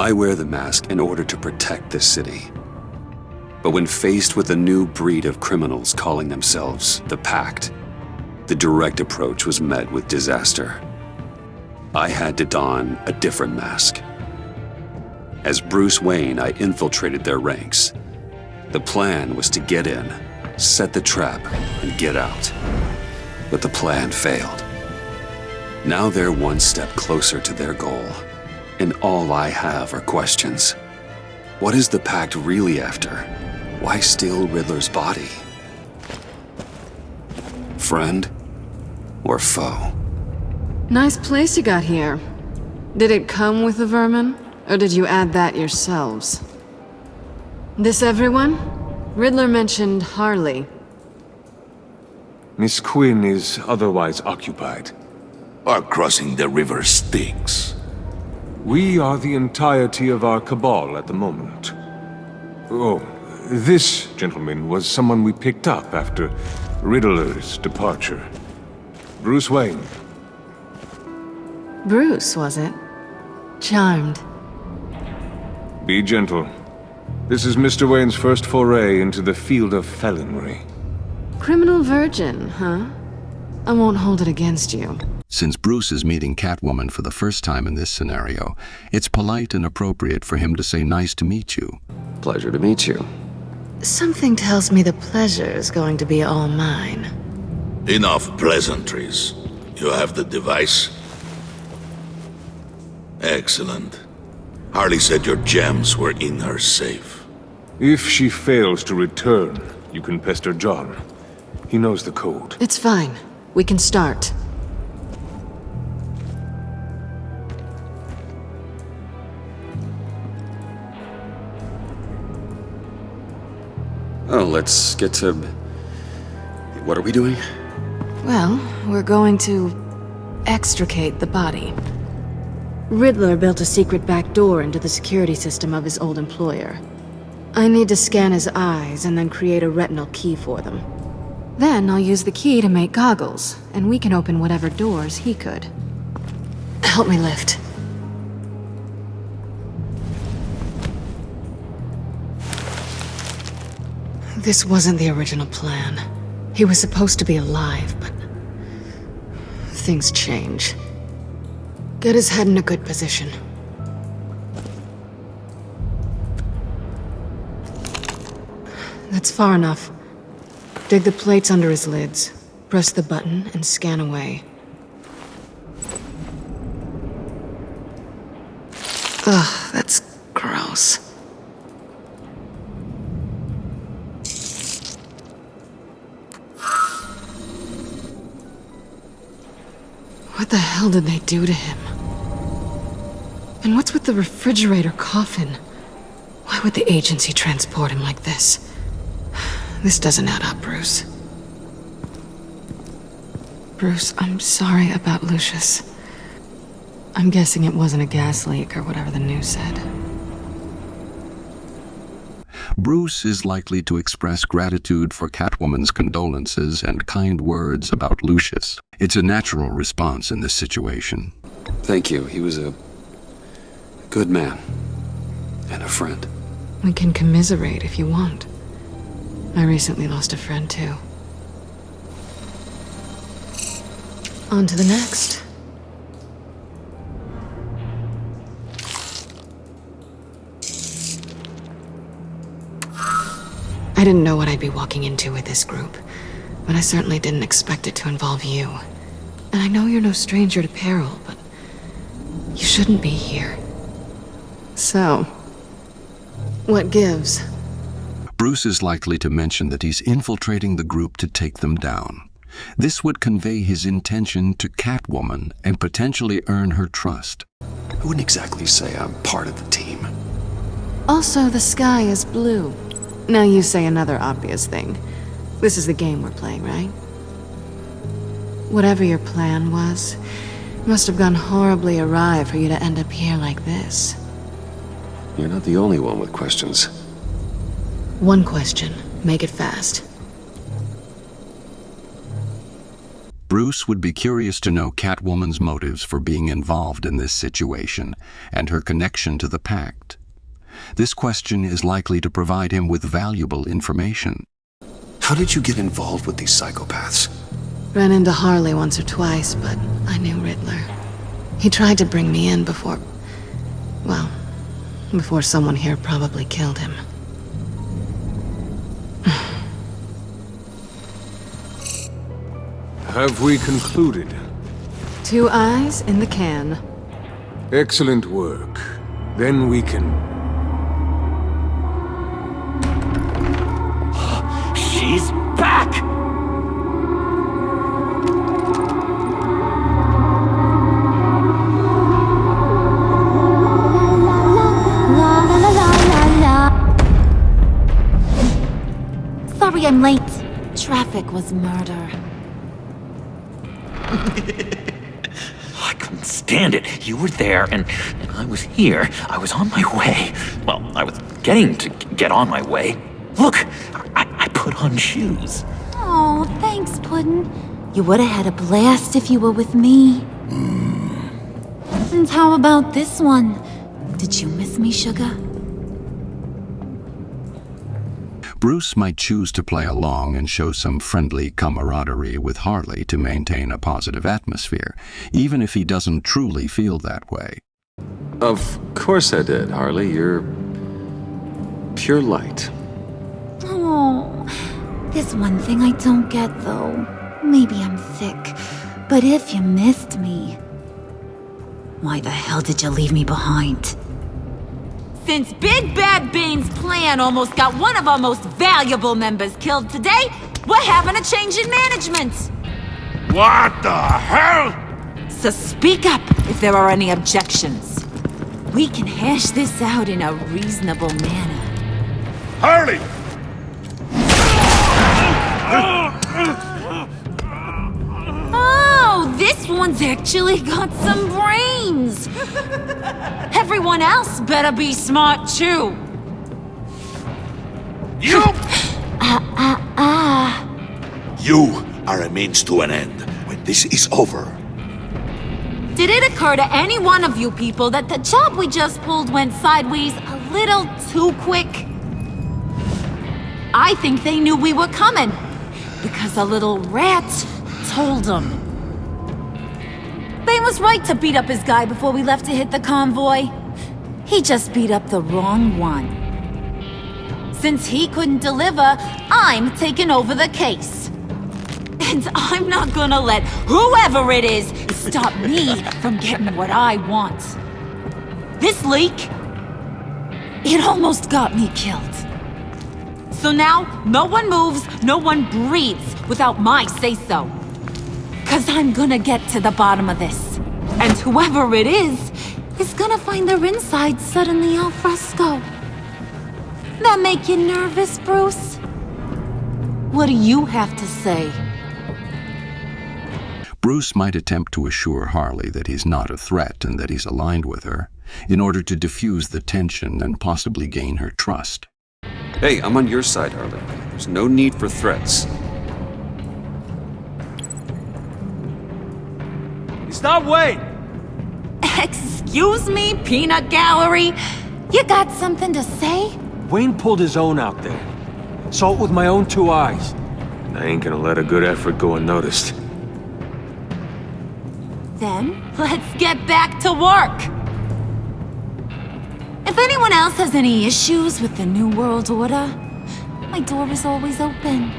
I wear the mask in order to protect this city. But when faced with a new breed of criminals calling themselves the Pact, the direct approach was met with disaster. I had to don a different mask. As Bruce Wayne, I infiltrated their ranks. The plan was to get in, set the trap, and get out. But the plan failed. Now they're one step closer to their goal, and all I have are questions. What is the Pact really after? Why steal Riddler's body? Friend or foe? Nice place you got here. Did it come with the vermin, or did you add that yourselves? This everyone? Riddler mentioned Harley. Miss Quinn is otherwise occupied. Our crossing the river Styx. We are the entirety of our cabal at the moment. Oh, this gentleman was someone we picked up after Riddler's departure. Bruce Wayne. Bruce, was it? Charmed. Be gentle. This is Mr. Wayne's first foray into the field of felonry. Criminal virgin, huh? I won't hold it against you. Since Bruce is meeting Catwoman for the first time in this scenario, it's polite and appropriate for him to say nice to meet you. Pleasure to meet you. Something tells me the pleasure is going to be all mine. Enough pleasantries. You have the device? Excellent. Harley said your gems were in her safe. If she fails to return, you can pester John. He knows the code. It's fine. We can start. Oh, let's get to... What are we doing? Well, we're going to extricate the body. Riddler built a secret back door into the security system of his old employer. I need to scan his eyes and then create a retinal key for them. Then I'll use the key to make goggles, and we can open whatever doors he could. Help me lift. This wasn't the original plan. He was supposed to be alive, but things change. Get his head in a good position. That's far enough. Dig the plates under his lids. Press the button and scan away. Ugh, that's gross. What the hell did they do to him? And what's with the refrigerator coffin? Why would the agency transport him like this? This doesn't add up, Bruce. Bruce, I'm sorry about Lucius. I'm guessing it wasn't a gas leak or whatever the news said. Bruce is likely to express gratitude for Catwoman's condolences and kind words about Lucius. It's a natural response in this situation. Thank you. He was a good man. And a friend. We can commiserate if you want. I recently lost a friend, too. On to the next. I didn't know what I'd be walking into with this group, but I certainly didn't expect it to involve you. And I know you're no stranger to peril, but you shouldn't be here. So, what gives? Bruce is likely to mention that he's infiltrating the group to take them down. This would convey his intention to Catwoman and potentially earn her trust. I wouldn't exactly say I'm part of the team. Also, the sky is blue. Now you say another obvious thing. This is the game we're playing, right? Whatever your plan was, must have gone horribly awry for you to end up here like this. You're not the only one with questions. One question. Make it fast. Bruce would be curious to know Catwoman's motives for being involved in this situation and her connection to the Pact. This question is likely to provide him with valuable information. How did you get involved with these psychopaths? Ran into Harley once or twice, but I knew Riddler. He tried to bring me in before someone here probably killed him. Have we concluded? 2 eyes in the can. Excellent work. Then we can... She's back! Sorry I'm late. Traffic was murder. I couldn't stand it. You were there, and I was here. I was on my way. Well, I was getting to get on my way. Look, I put on shoes. Oh, thanks, Puddin'. You would've had a blast if you were with me. And how about this one? Did you miss me, sugar? Bruce might choose to play along and show some friendly camaraderie with Harley to maintain a positive atmosphere, even if he doesn't truly feel that way. Of course I did, Harley. You're pure light. Oh, there's one thing I don't get, though. Maybe I'm thick, but if you missed me, why the hell did you leave me behind? Since Big Bad Bane's plan almost got one of our most valuable members killed today, we're having a change in management. What the hell? So speak up if there are any objections. We can hash this out in a reasonable manner. Harley! Oh, this one's actually got some brains. Everyone else better be smart too. You! You are a means to an end. When this is over, Did it occur to any one of you people that the job we just pulled went sideways a little too quick? I think they knew we were coming, because a little rat told them. Bane was right to beat up his guy before we left to hit the convoy. He just beat up the wrong one. Since he couldn't deliver, I'm taking over the case. And I'm not gonna let whoever it is stop me from getting what I want. This leak, it almost got me killed. So now, no one moves, no one breathes without my say-so. 'Cause I'm gonna get to the bottom of this. And whoever it is gonna find their insides suddenly al fresco. That make you nervous, Bruce? What do you have to say? Bruce might attempt to assure Harley that he's not a threat and that he's aligned with her, in order to diffuse the tension and possibly gain her trust. Hey, I'm on your side, Harley. There's no need for threats. Stop waiting! Excuse me, peanut gallery? You got something to say? Wayne pulled his own out there. Saw it with my own 2 eyes. I ain't gonna let a good effort go unnoticed. Then, let's get back to work. If anyone else has any issues with the New World Order, my door is always open.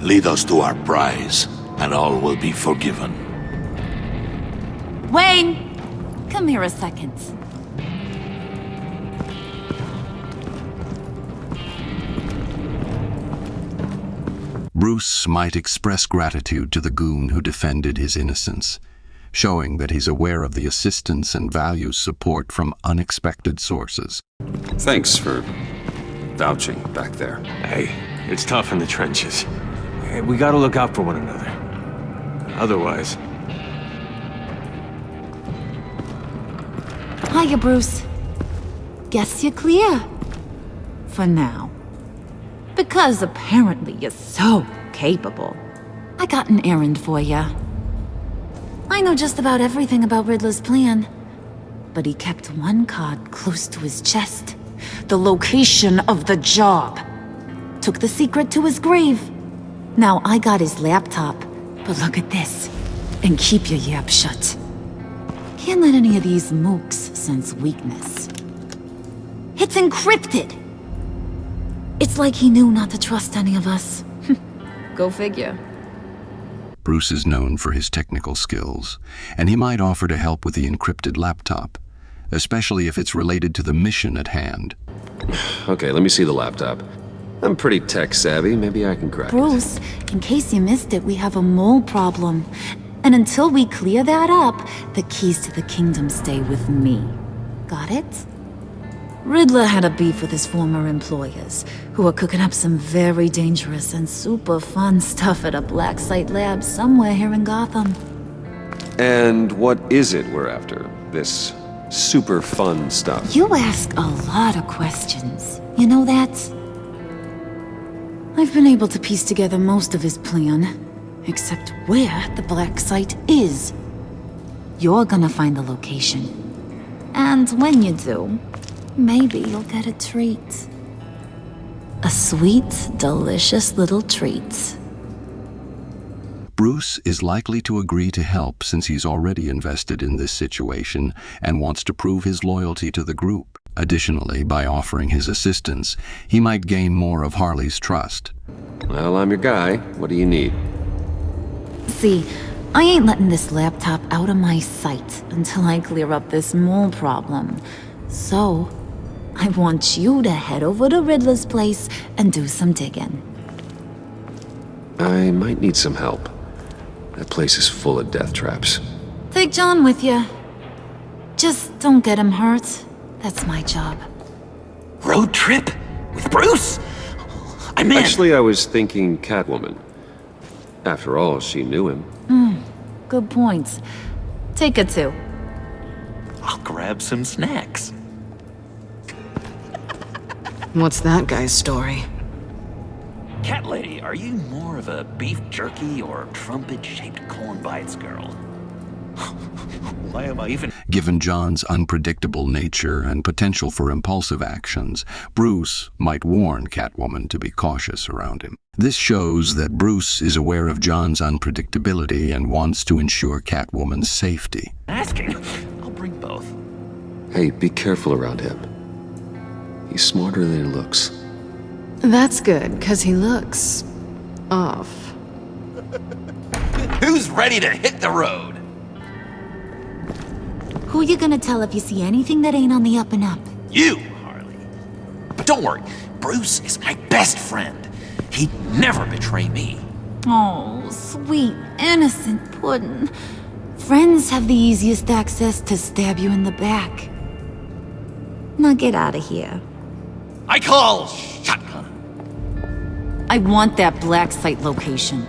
lead us to our prize, and all will be forgiven. Wayne, come here a second. Bruce might express gratitude to the goon who defended his innocence, showing that he's aware of the assistance and values support from unexpected sources. Thanks for vouching back there. Hey, it's tough in the trenches. Hey, we gotta look out for one another. Otherwise... Hiya, Bruce. Guess you're clear. For now. Because apparently you're so capable. I got an errand for ya. I know just about everything about Riddler's plan. But he kept one card close to his chest. The location of the job. Took the secret to his grave. Now I got his laptop. But look at this. And keep your yap shut. Can't let any of these mooks sense weakness. It's encrypted! It's like he knew not to trust any of us. Go figure. Bruce is known for his technical skills, and he might offer to help with the encrypted laptop, especially if it's related to the mission at hand. Okay, let me see the laptop. I'm pretty tech-savvy. Maybe I can crack it. Bruce, in case you missed it, we have a mole problem. And until we clear that up, the keys to the kingdom stay with me. Got it? Riddler had a beef with his former employers, who were cooking up some very dangerous and super fun stuff at a black site lab somewhere here in Gotham. And what is it we're after? This super fun stuff? You ask a lot of questions. You know that? I've been able to piece together most of his plan, except where the black site is. You're gonna find the location. And when you do, maybe you'll get a treat. A sweet, delicious little treat. Bruce is likely to agree to help since he's already invested in this situation and wants to prove his loyalty to the group. Additionally, by offering his assistance, he might gain more of Harley's trust. Well, I'm your guy. What do you need? See, I ain't letting this laptop out of my sight until I clear up this mole problem. So, I want you to head over to Riddler's place and do some digging. I might need some help. That place is full of death traps. Take John with you. Just don't get him hurt. That's my job. Road trip? With Bruce? I'm in. Actually, I was thinking Catwoman. After all, she knew him. Good points. Take it too. I'll grab some snacks. What's that guy's story? Cat lady, are you more of a beef jerky or trumpet-shaped corn bites girl? Why am I even... Given John's unpredictable nature and potential for impulsive actions, Bruce might warn Catwoman to be cautious around him. This shows that Bruce is aware of John's unpredictability and wants to ensure Catwoman's safety. asking? I'll bring both. Hey, be careful around him. He's smarter than he looks. That's good, because he looks... off. Who's ready to hit the road? Who you gonna tell if you see anything that ain't on the up and up? You, Harley. But don't worry, Bruce is my best friend. He'd never betray me. Oh, sweet, innocent puddin'. Friends have the easiest access to stab you in the back. Now get out of here. I call shotgun. I want that black site location.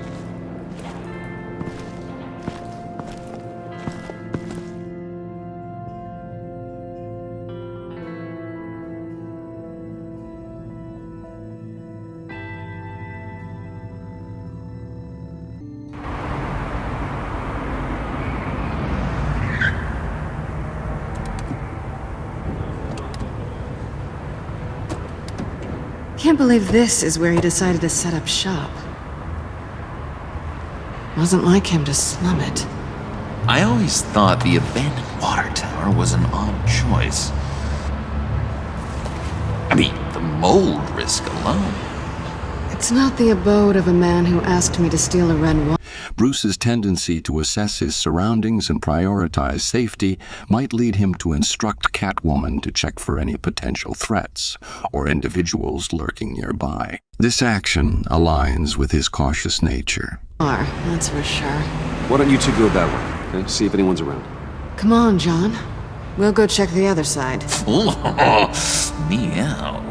Can't believe this is where he decided to set up shop. Wasn't like him to slum it. I always thought the abandoned water tower was an odd choice. I mean, the mold risk alone. It's not the abode of a man who asked me to steal a Ren wa- Bruce's tendency to assess his surroundings and prioritize safety might lead him to instruct Catwoman to check for any potential threats or individuals lurking nearby. This action aligns with his cautious nature. That's for sure. Why don't you two go that way, okay? See if anyone's around. Come on, John. We'll go check the other side. Meow.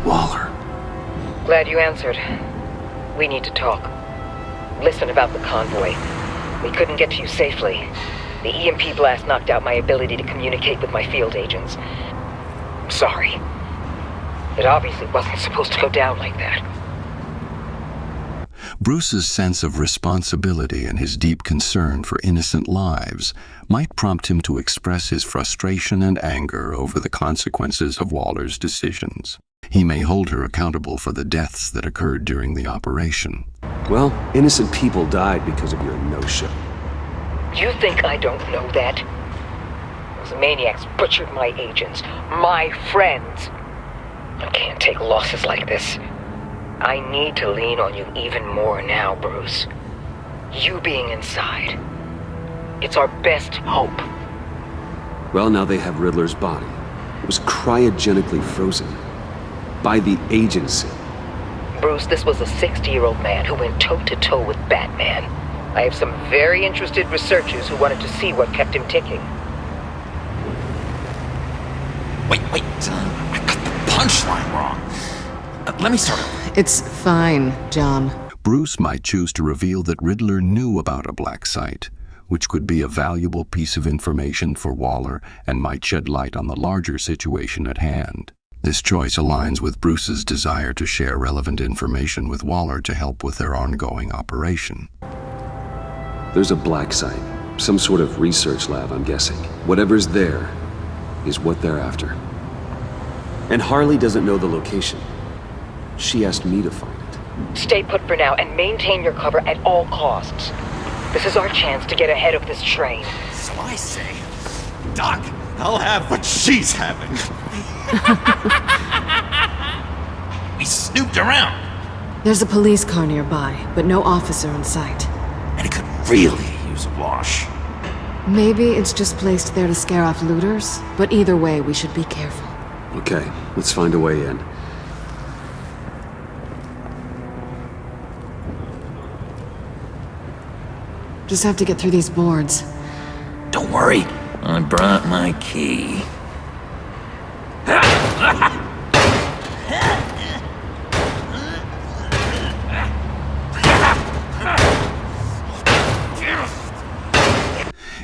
Waller. Glad you answered. We need to talk. Listen about the convoy. We couldn't get to you safely. The EMP blast knocked out my ability to communicate with my field agents. sorry. It obviously wasn't supposed to go down like that. Bruce's sense of responsibility and his deep concern for innocent lives might prompt him to express his frustration and anger over the consequences of Waller's decisions. He may hold her accountable for the deaths that occurred during the operation. Well, innocent people died because of your no-show. You think I don't know that? Those maniacs butchered my agents, my friends. I can't take losses like this. I need to lean on you even more now, Bruce. You being inside. It's our best hope. Well, now they have Riddler's body. It was cryogenically frozen. By the agency. Bruce, this was a 60-year-old man who went toe-to-toe with Batman. I have some very interested researchers who wanted to see what kept him ticking. Wait, I got the punchline wrong. Let me start over. It's fine, John. Bruce might choose to reveal that Riddler knew about a black site, which could be a valuable piece of information for Waller and might shed light on the larger situation at hand. This choice aligns with Bruce's desire to share relevant information with Waller to help with their ongoing operation. There's a black site. Some sort of research lab, I'm guessing. Whatever's there is what they're after. And Harley doesn't know the location. She asked me to find it. Stay put for now and maintain your cover at all costs. This is our chance to get ahead of this train. So I say, Doc, I'll have what she's having. We snooped around. There's a police car nearby, but no officer in sight. And it could really use a wash. Maybe it's just placed there to scare off looters, but either way, we should be careful. Okay, let's find a way in. Just have to get through these boards. Don't worry, I brought my key.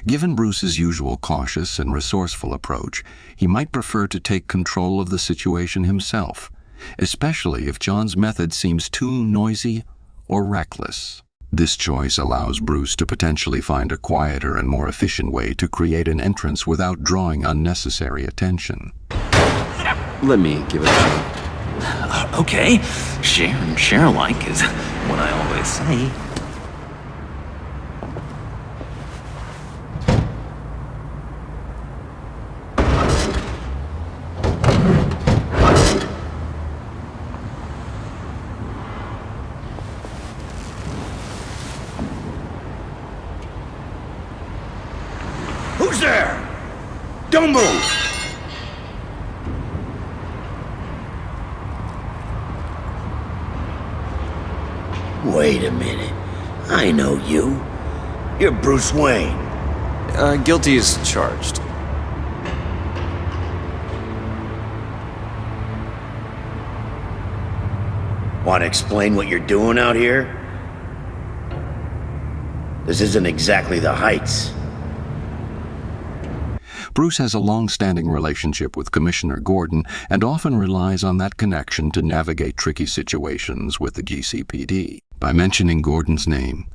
Given Bruce's usual cautious and resourceful approach, he might prefer to take control of the situation himself, especially if John's method seems too noisy or reckless. This choice allows Bruce to potentially find a quieter and more efficient way to create an entrance without drawing unnecessary attention. Let me give it a shot. Okay, share and share alike is what I always say. Who's there? Don't move! Wait a minute. I know you. You're Bruce Wayne. Guilty as charged. Want to explain what you're doing out here? This isn't exactly the Heights. Bruce has a long-standing relationship with Commissioner Gordon and often relies on that connection to navigate tricky situations with the GCPD. By mentioning Gordon's name,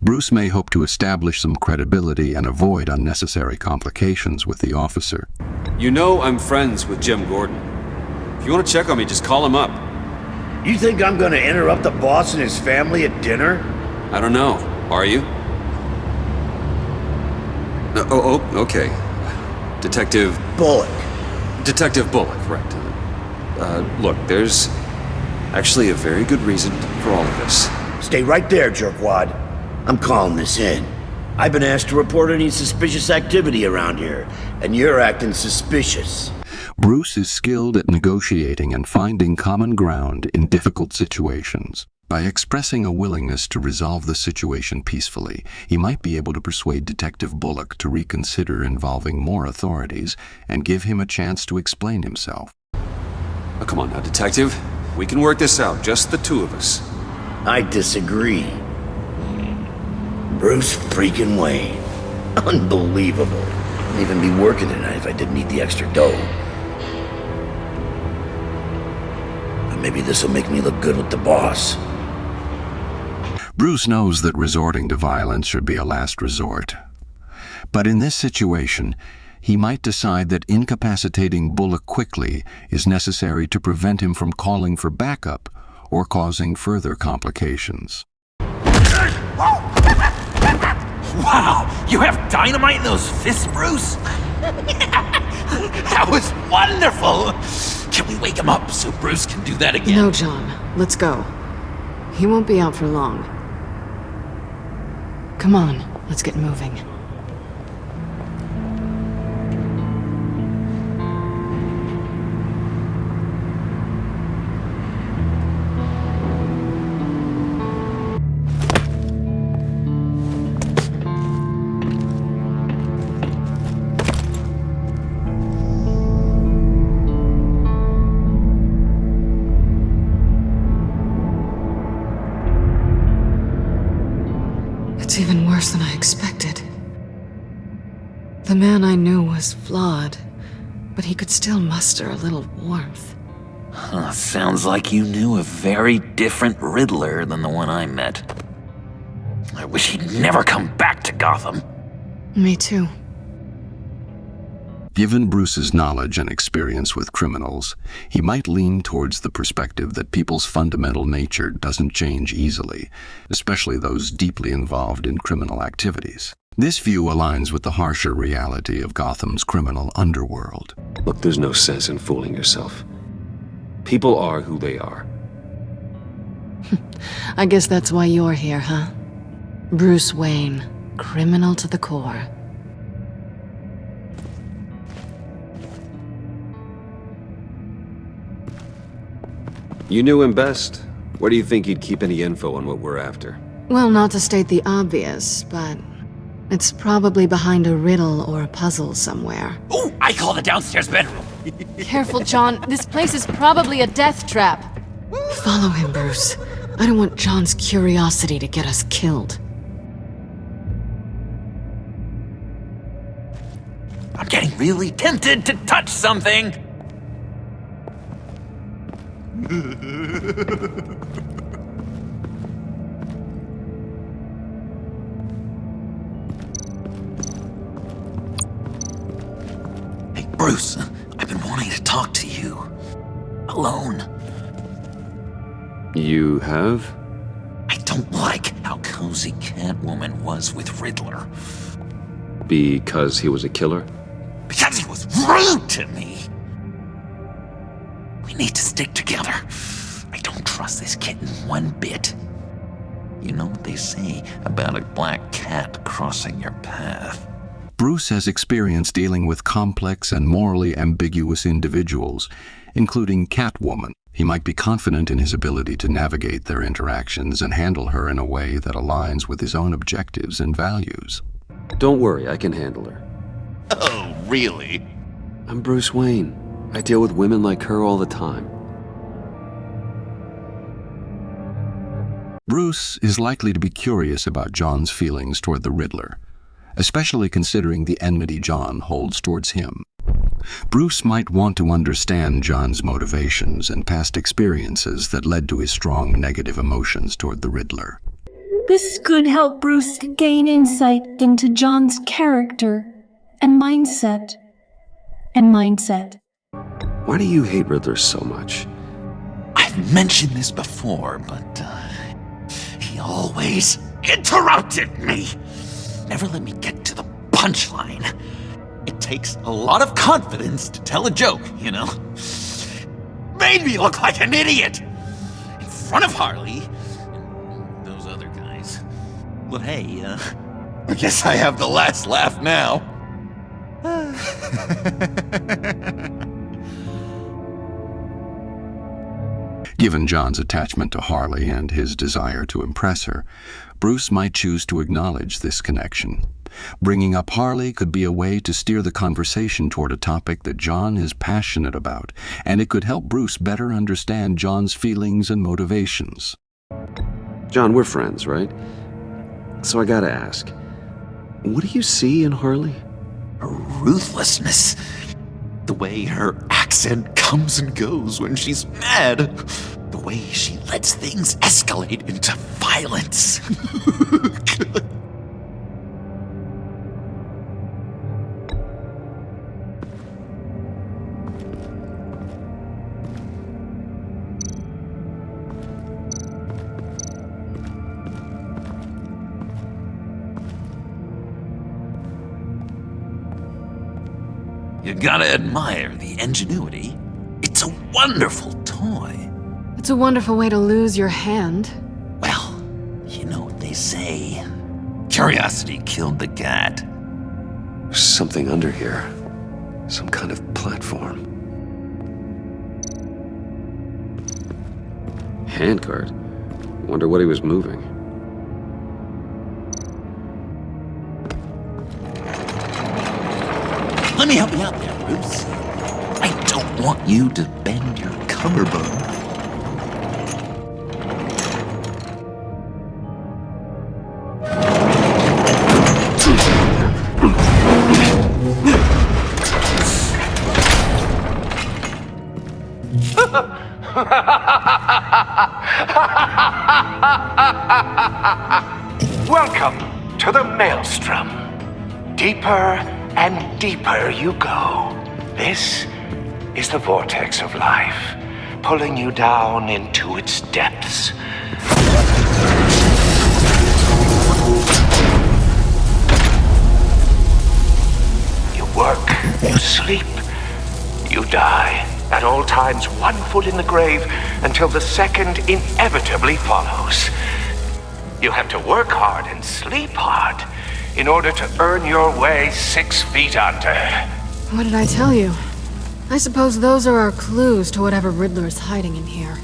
Bruce may hope to establish some credibility and avoid unnecessary complications with the officer. You know I'm friends with Jim Gordon. If you want to check on me, just call him up. You think I'm gonna interrupt the boss and his family at dinner? I don't know. Are you? Okay. Detective Bullock. Detective Bullock, right. Look, there's actually a very good reason for all of this. Stay right there, jerkwad. I'm calling this in. I've been asked to report any suspicious activity around here, and you're acting suspicious. Bruce is skilled at negotiating and finding common ground in difficult situations. By expressing a willingness to resolve the situation peacefully, he might be able to persuade Detective Bullock to reconsider involving more authorities and give him a chance to explain himself. Oh, come on now, Detective. We can work this out, just the two of us. I disagree. Bruce freaking Wayne. Unbelievable. Wouldn't even be working tonight if I didn't need the extra dough. Maybe this'll make me look good with the boss. Bruce knows that resorting to violence should be a last resort. But in this situation, he might decide that incapacitating Bullock quickly is necessary to prevent him from calling for backup or causing further complications. Wow, you have dynamite in those fists, Bruce? That was wonderful! Can we wake him up so Bruce can do that again? No, John. Let's go. He won't be out for long. Come on, let's get moving. It's even worse than I expected. The man I knew was flawed, but he could still muster a little warmth. Sounds like you knew a very different Riddler than the one I met. I wish he'd never come back to Gotham. Me too. Given Bruce's knowledge and experience with criminals, he might lean towards the perspective that people's fundamental nature doesn't change easily, especially those deeply involved in criminal activities. This view aligns with the harsher reality of Gotham's criminal underworld. Look, there's no sense in fooling yourself. People are who they are. I guess that's why you're here, huh? Bruce Wayne, criminal to the core. You knew him best. Where do you think he'd keep any info on what we're after? Well, not to state the obvious, but it's probably behind a riddle or a puzzle somewhere. Oh, I call the downstairs bedroom. Careful, John. This place is probably a death trap. Follow him, Bruce. I don't want John's curiosity to get us killed. I'm getting really tempted to touch something. Hey, Bruce, I've been wanting to talk to you. Alone. You have? I don't like how cozy Catwoman was with Riddler. Because he was a killer? Because he was rude to me. We need to stick together. I don't trust this kitten one bit. You know what they say about a black cat crossing your path? Bruce has experience dealing with complex and morally ambiguous individuals, including Catwoman. He might be confident in his ability to navigate their interactions and handle her in a way that aligns with his own objectives and values. Don't worry, I can handle her. Oh, really? I'm Bruce Wayne. I deal with women like her all the time. Bruce is likely to be curious about John's feelings toward the Riddler, especially considering the enmity John holds towards him. Bruce might want to understand John's motivations and past experiences that led to his strong negative emotions toward the Riddler. This could help Bruce gain insight into John's character and mindset. Why do you hate Riddler so much? I've mentioned this before, but he always interrupted me. Never let me get to the punchline. It takes a lot of confidence to tell a joke, you know? Made me look like an idiot in front of Harley and those other guys. But hey, I guess I have the last laugh now. Given John's attachment to Harley and his desire to impress her, Bruce might choose to acknowledge this connection. Bringing up Harley could be a way to steer the conversation toward a topic that John is passionate about, and it could help Bruce better understand John's feelings and motivations. John, we're friends, right? So I gotta ask, what do you see in Harley? Her ruthlessness. The way her accent comes and goes when she's mad. The way she lets things escalate into violence. You gotta admire the ingenuity. It's a wonderful toy. It's a wonderful way to lose your hand. Well, you know what they say. Curiosity killed the cat. There's something under here. Some kind of platform. Handcart? Wonder what he was moving. Let me help you out there, Bruce. I don't want you to bend your cummerbund. Welcome to the Maelstrom. Deeper and deeper you go. This is the vortex of life, pulling you down into its depths. You work, you sleep, you die. At all times, one foot in the grave until the second inevitably follows. You have to work hard and sleep hard in order to earn your way 6 feet under. What did I tell you? I suppose those are our clues to whatever Riddler is hiding in here.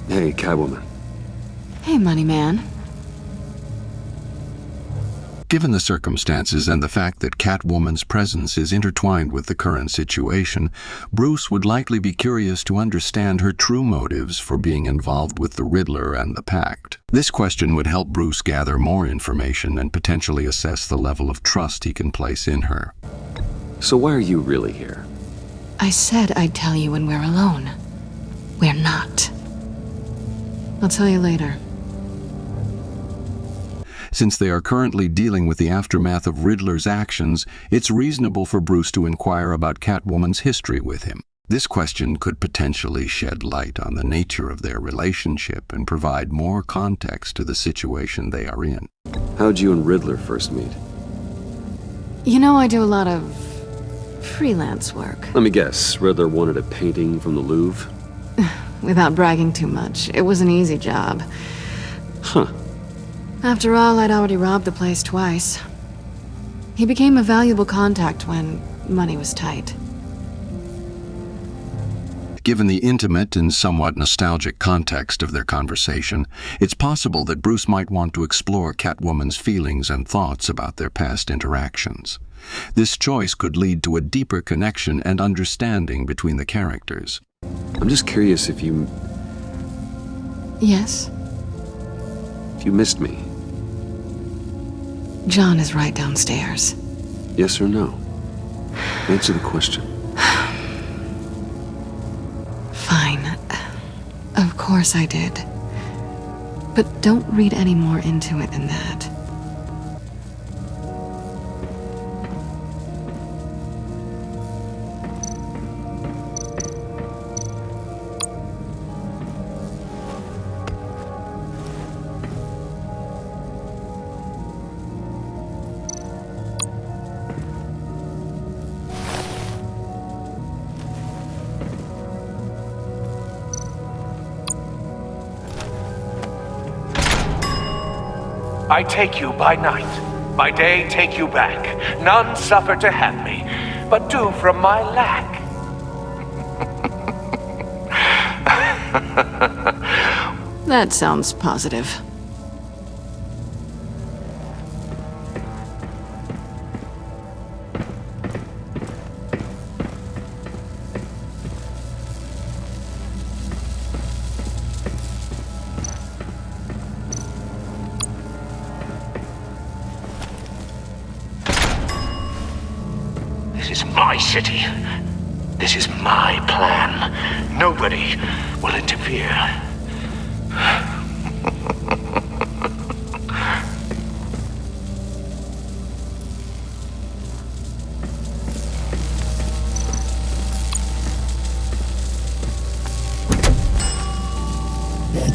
Hey, Catwoman. Hey, Money Man. Given the circumstances and the fact that Catwoman's presence is intertwined with the current situation, Bruce would likely be curious to understand her true motives for being involved with the Riddler and the Pact. This question would help Bruce gather more information and potentially assess the level of trust he can place in her. So why are you really here? I said I'd tell you when we're alone. We're not. I'll tell you later. Since they are currently dealing with the aftermath of Riddler's actions, it's reasonable for Bruce to inquire about Catwoman's history with him. This question could potentially shed light on the nature of their relationship and provide more context to the situation they are in. How'd you and Riddler first meet? You know, I do a lot of freelance work. Let me guess, Riddler wanted a painting from the Louvre? Without bragging too much, it was an easy job. Huh. After all, I'd already robbed the place twice. He became a valuable contact when money was tight. Given the intimate and somewhat nostalgic context of their conversation, it's possible that Bruce might want to explore Catwoman's feelings and thoughts about their past interactions. This choice could lead to a deeper connection and understanding between the characters. I'm just curious if you... Yes? If you missed me. John is right downstairs. Yes or no? Answer the question. Fine. Of course I did. But don't read any more into it than that. I take you by night, by day take you back. None suffer to have me, but do from my lack. That sounds positive. This is my city. This is my plan. Nobody will interfere.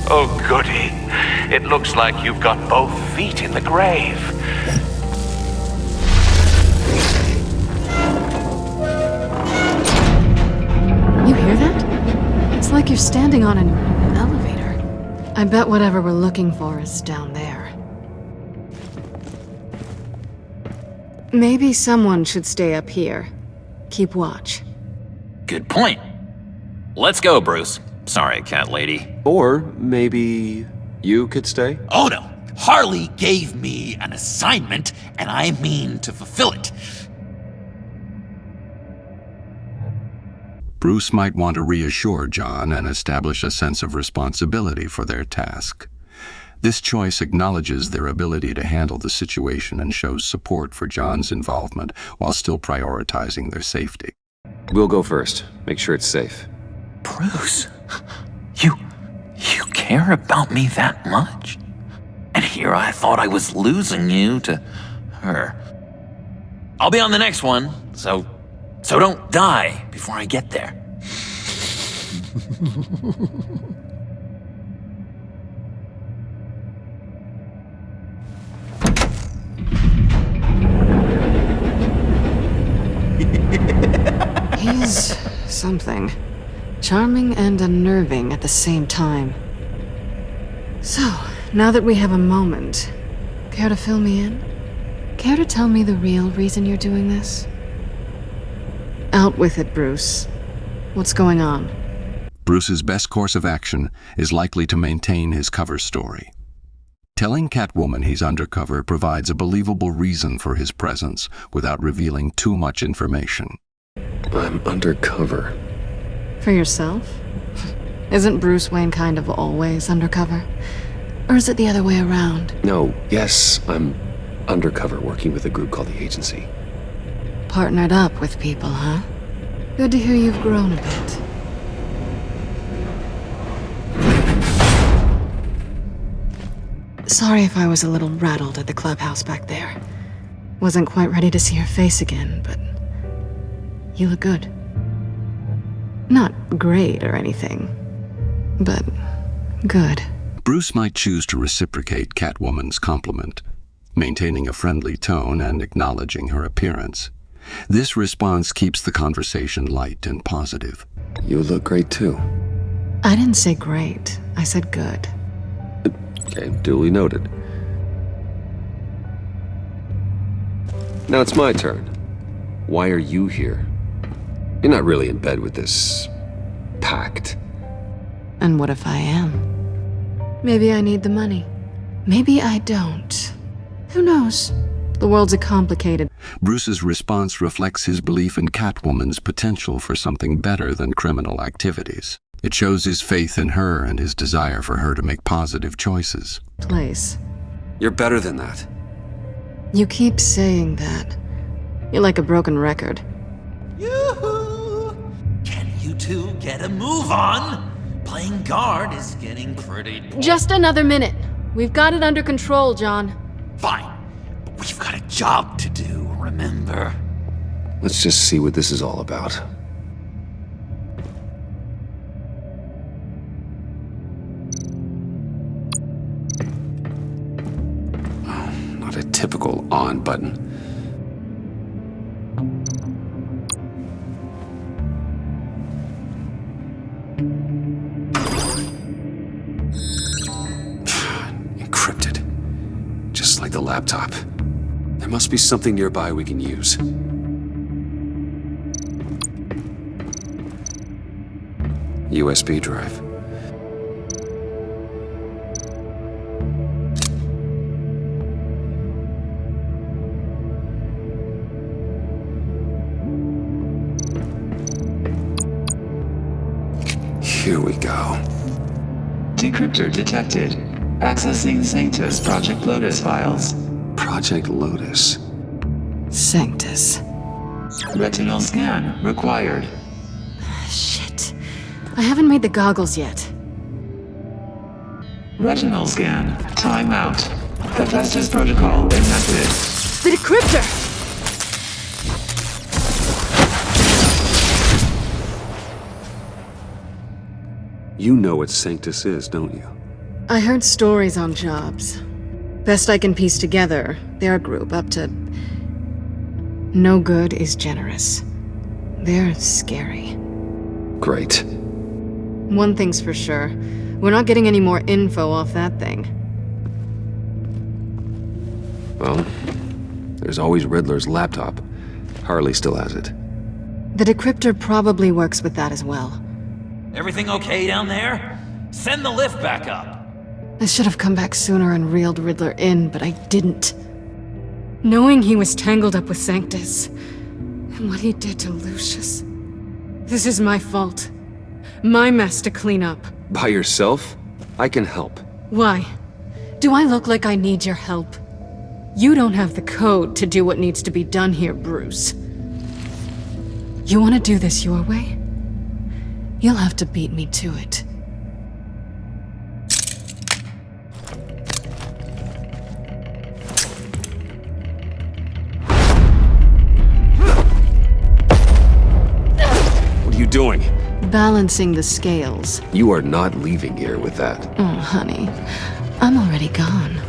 Oh, goody. It looks like you've got both feet in the grave. You hear that? It's like you're standing on an elevator. I bet whatever we're looking for is down there. Maybe someone should stay up here. Keep watch. Good point. Let's go, Bruce. Sorry, cat lady. Or maybe you could stay? Oh no! Harley gave me an assignment, and I mean to fulfill it. Bruce might want to reassure John and establish a sense of responsibility for their task. This choice acknowledges their ability to handle the situation and shows support for John's involvement while still prioritizing their safety. We'll go first. Make sure it's safe. Bruce, you care about me that much? And here I thought I was losing you to her. I'll be on the next one, so don't die before I get there. He's something. Charming and unnerving at the same time. So, now that we have a moment, care to fill me in? Care to tell me the real reason you're doing this? Out with it, Bruce. What's going on? Bruce's best course of action is likely to maintain his cover story. Telling Catwoman he's undercover provides a believable reason for his presence without revealing too much information. I'm undercover. For yourself? Isn't Bruce Wayne kind of always undercover? Or is it the other way around? No, yes, I'm undercover working with a group called the Agency. Partnered up with people, huh? Good to hear you've grown a bit. Sorry if I was a little rattled at the clubhouse back there. Wasn't quite ready to see your face again, but you look good. Not great or anything, but good. Bruce might choose to reciprocate Catwoman's compliment, maintaining a friendly tone and acknowledging her appearance. This response keeps the conversation light and positive. You look great too. I didn't say great, I said good. Okay, duly noted. Now it's my turn. Why are you here? You're not really in bed with this pact. And what if I am? Maybe I need the money. Maybe I don't. Who knows? The world's a complicated... Bruce's response reflects his belief in Catwoman's potential for something better than criminal activities. It shows his faith in her and his desire for her to make positive choices. place. You're better than that. You keep saying that. You're like a broken record. Yoo-hoo! Can you two get a move on? Playing guard is getting pretty... Just another minute. We've got it under control, John. Fine. But we've got a job to do, remember? Let's just see what this is all about. Oh, not a typical on button. laptop. There must be something nearby we can use. USB drive. Here we go. Decryptor detected. Accessing Sanctus Project Lotus files. Project Lotus. Sanctus. Retinal scan required. Shit. I haven't made the goggles yet. Retinal scan. Timeout. Hephaestus protocol enacted. The decryptor! You know what Sanctus is, don't you? I heard stories on jobs. Best I can piece together, they're a group up to... No good is generous. They're scary. Great. One thing's for sure. We're not getting any more info off that thing. Well, there's always Riddler's laptop. Harley still has it. The decryptor probably works with that as well. Everything okay down there? Send the lift back up. I should have come back sooner and reeled Riddler in, but I didn't. Knowing he was tangled up with Sanctus, and what he did to Lucius. This is my fault. My mess to clean up. By yourself? I can help. Why? Do I look like I need your help? You don't have the code to do what needs to be done here, Bruce. You want to do this your way? You'll have to beat me to it. What are you doing? Balancing the scales. You are not leaving here with that. Oh, honey. I'm already gone.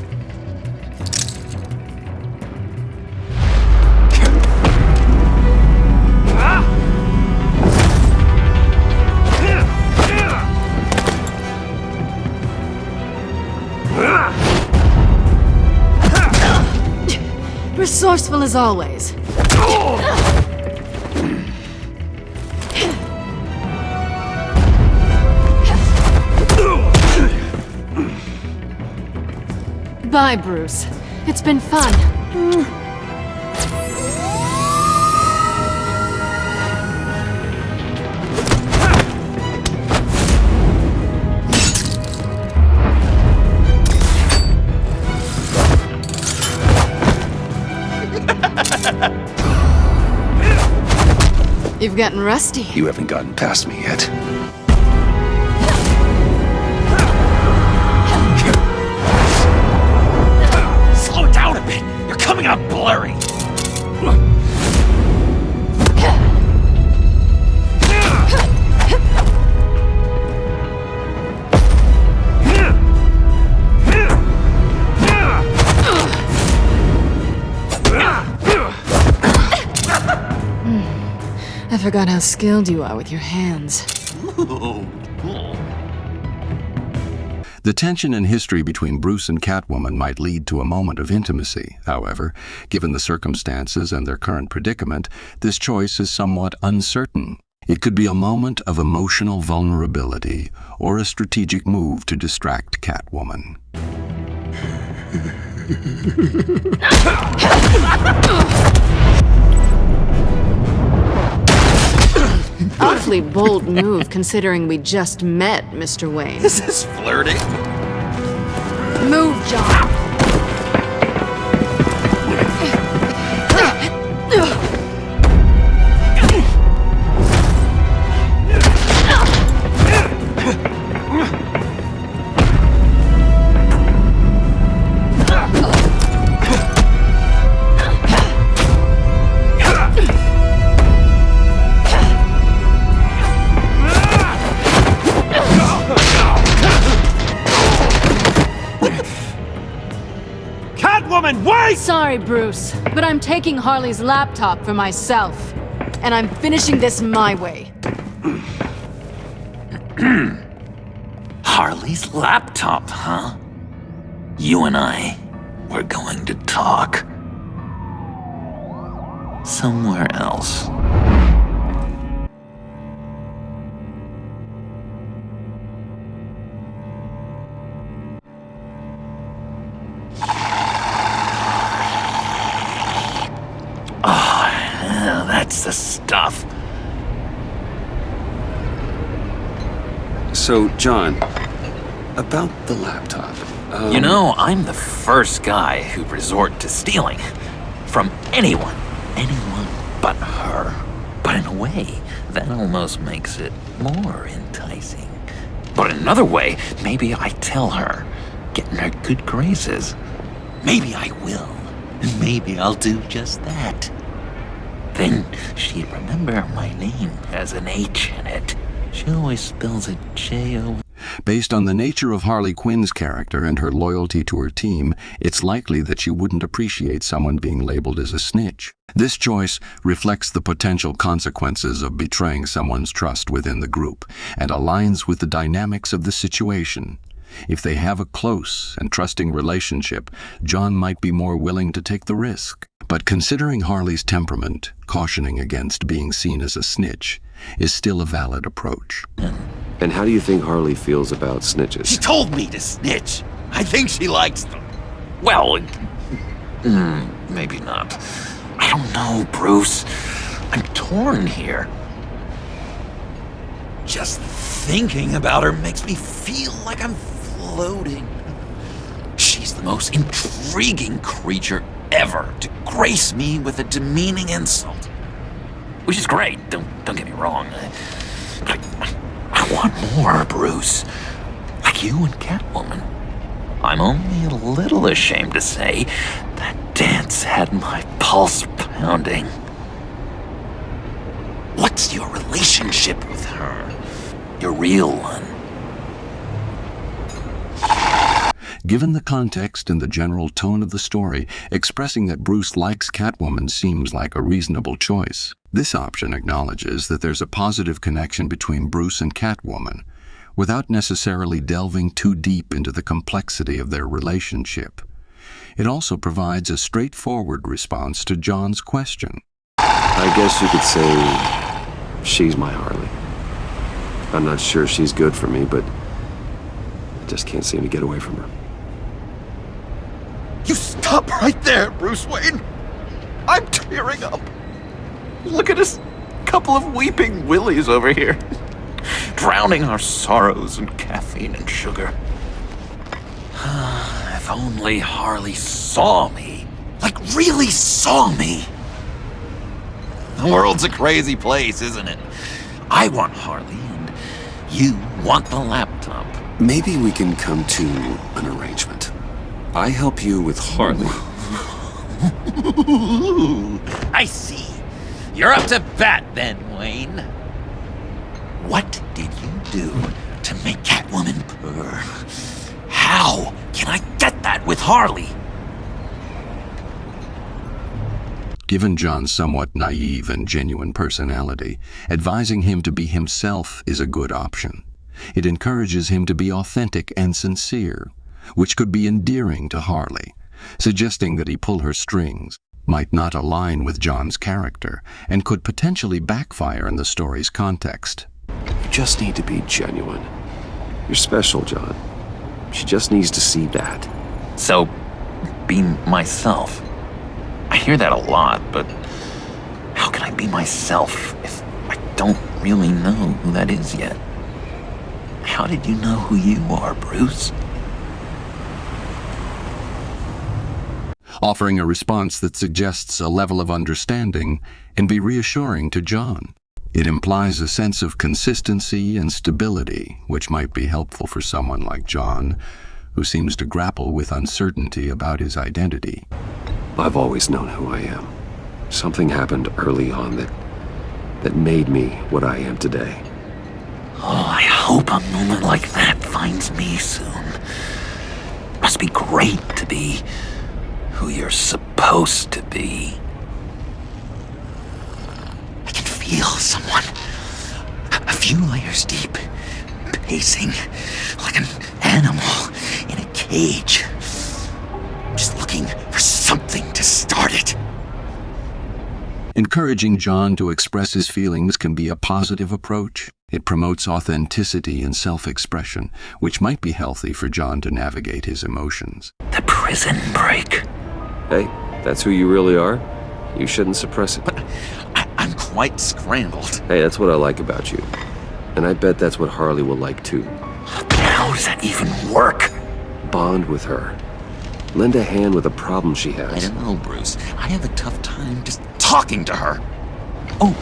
Resourceful as always. Bye, Bruce. It's been fun. You've gotten rusty. You haven't gotten past me yet. Slow it down a bit. You're coming out blurry. I forgot how skilled you are with your hands. The tension and history between Bruce and Catwoman might lead to a moment of intimacy. However, given the circumstances and their current predicament, this choice is somewhat uncertain. It could be a moment of emotional vulnerability or a strategic move to distract Catwoman. Awfully bold move, considering we just met, Mr. Wayne. This is flirting. Move, John! Wait! Sorry, Bruce, but I'm taking Harley's laptop for myself. And I'm finishing this my way. Harley's laptop, huh? You and I, we're going to talk. Somewhere else. Oh, that's the stuff. So, John, about the laptop. You know, I'm the first guy who'd resort to stealing. From anyone but her. But in a way, that almost makes it more enticing. But in another way, maybe I tell her, get in her good graces. Maybe I will. And maybe I'll do just that. Then she'd remember my name has an H in it. She always spells it J-O. Based on the nature of Harley Quinn's character and her loyalty to her team, it's likely that she wouldn't appreciate someone being labeled as a snitch. This choice reflects the potential consequences of betraying someone's trust within the group and aligns with the dynamics of the situation. If they have a close and trusting relationship, John might be more willing to take the risk. But considering Harley's temperament, cautioning against being seen as a snitch is still a valid approach. And how do you think Harley feels about snitches? She told me to snitch. I think she likes them. Well, maybe not. I don't know, Bruce. I'm torn here. Just thinking about her makes me feel like I'm floating. She's the most intriguing creature ever to grace me with a demeaning insult. Which is great, don't get me wrong. But I want more, Bruce. Like you and Catwoman. I'm only a little ashamed to say that dance had my pulse pounding. What's your relationship with her? Your real one? Given the context and the general tone of the story, expressing that Bruce likes Catwoman seems like a reasonable choice. This option acknowledges that there's a positive connection between Bruce and Catwoman, without necessarily delving too deep into the complexity of their relationship. It also provides a straightforward response to John's question. I guess you could say she's my Harley. I'm not sure she's good for me, but I just can't seem to get away from her. You stop right there, Bruce Wayne. I'm tearing up. Look at us, couple of weeping willies over here, drowning our sorrows in caffeine and sugar. If only Harley saw me. Like, really saw me. The world's a crazy place, isn't it? I want Harley, and you want the laptop. Maybe we can come to an arrangement. I help you with Harley. I see. You're up to bat then, Wayne. What did you do to make Catwoman purr? How can I get that with Harley? Given John's somewhat naive and genuine personality, advising him to be himself is a good option. It encourages him to be authentic and sincere, which could be endearing to Harley. Suggesting that he pull her strings might not align with John's character and could potentially backfire in the story's context. You just need to be genuine. You're special, John. She just needs to see that. So, be myself. I hear that a lot, but how can I be myself if I don't really know who that is yet? How did you know who you are, Bruce? Offering a response that suggests a level of understanding can be reassuring to John. It implies a sense of consistency and stability, which might be helpful for someone like John, who seems to grapple with uncertainty about his identity. I've always known who I am. Something happened early on that made me what I am today. Oh, I hope a moment like that finds me soon. Must be great to be who you're supposed to be. I can feel someone a few layers deep, pacing like an animal in a cage, just looking something to start it. Encouraging John to express his feelings can be a positive approach. It promotes authenticity and self-expression, which might be healthy for John to navigate his emotions. The prison break. Hey, that's who you really are? You shouldn't suppress it. But I'm quite scrambled. Hey, that's what I like about you. And I bet that's what Harley will like too. How does that even work? Bond with her. Lend a hand with a problem she has. I don't know, Bruce. I have a tough time just talking to her. Oh,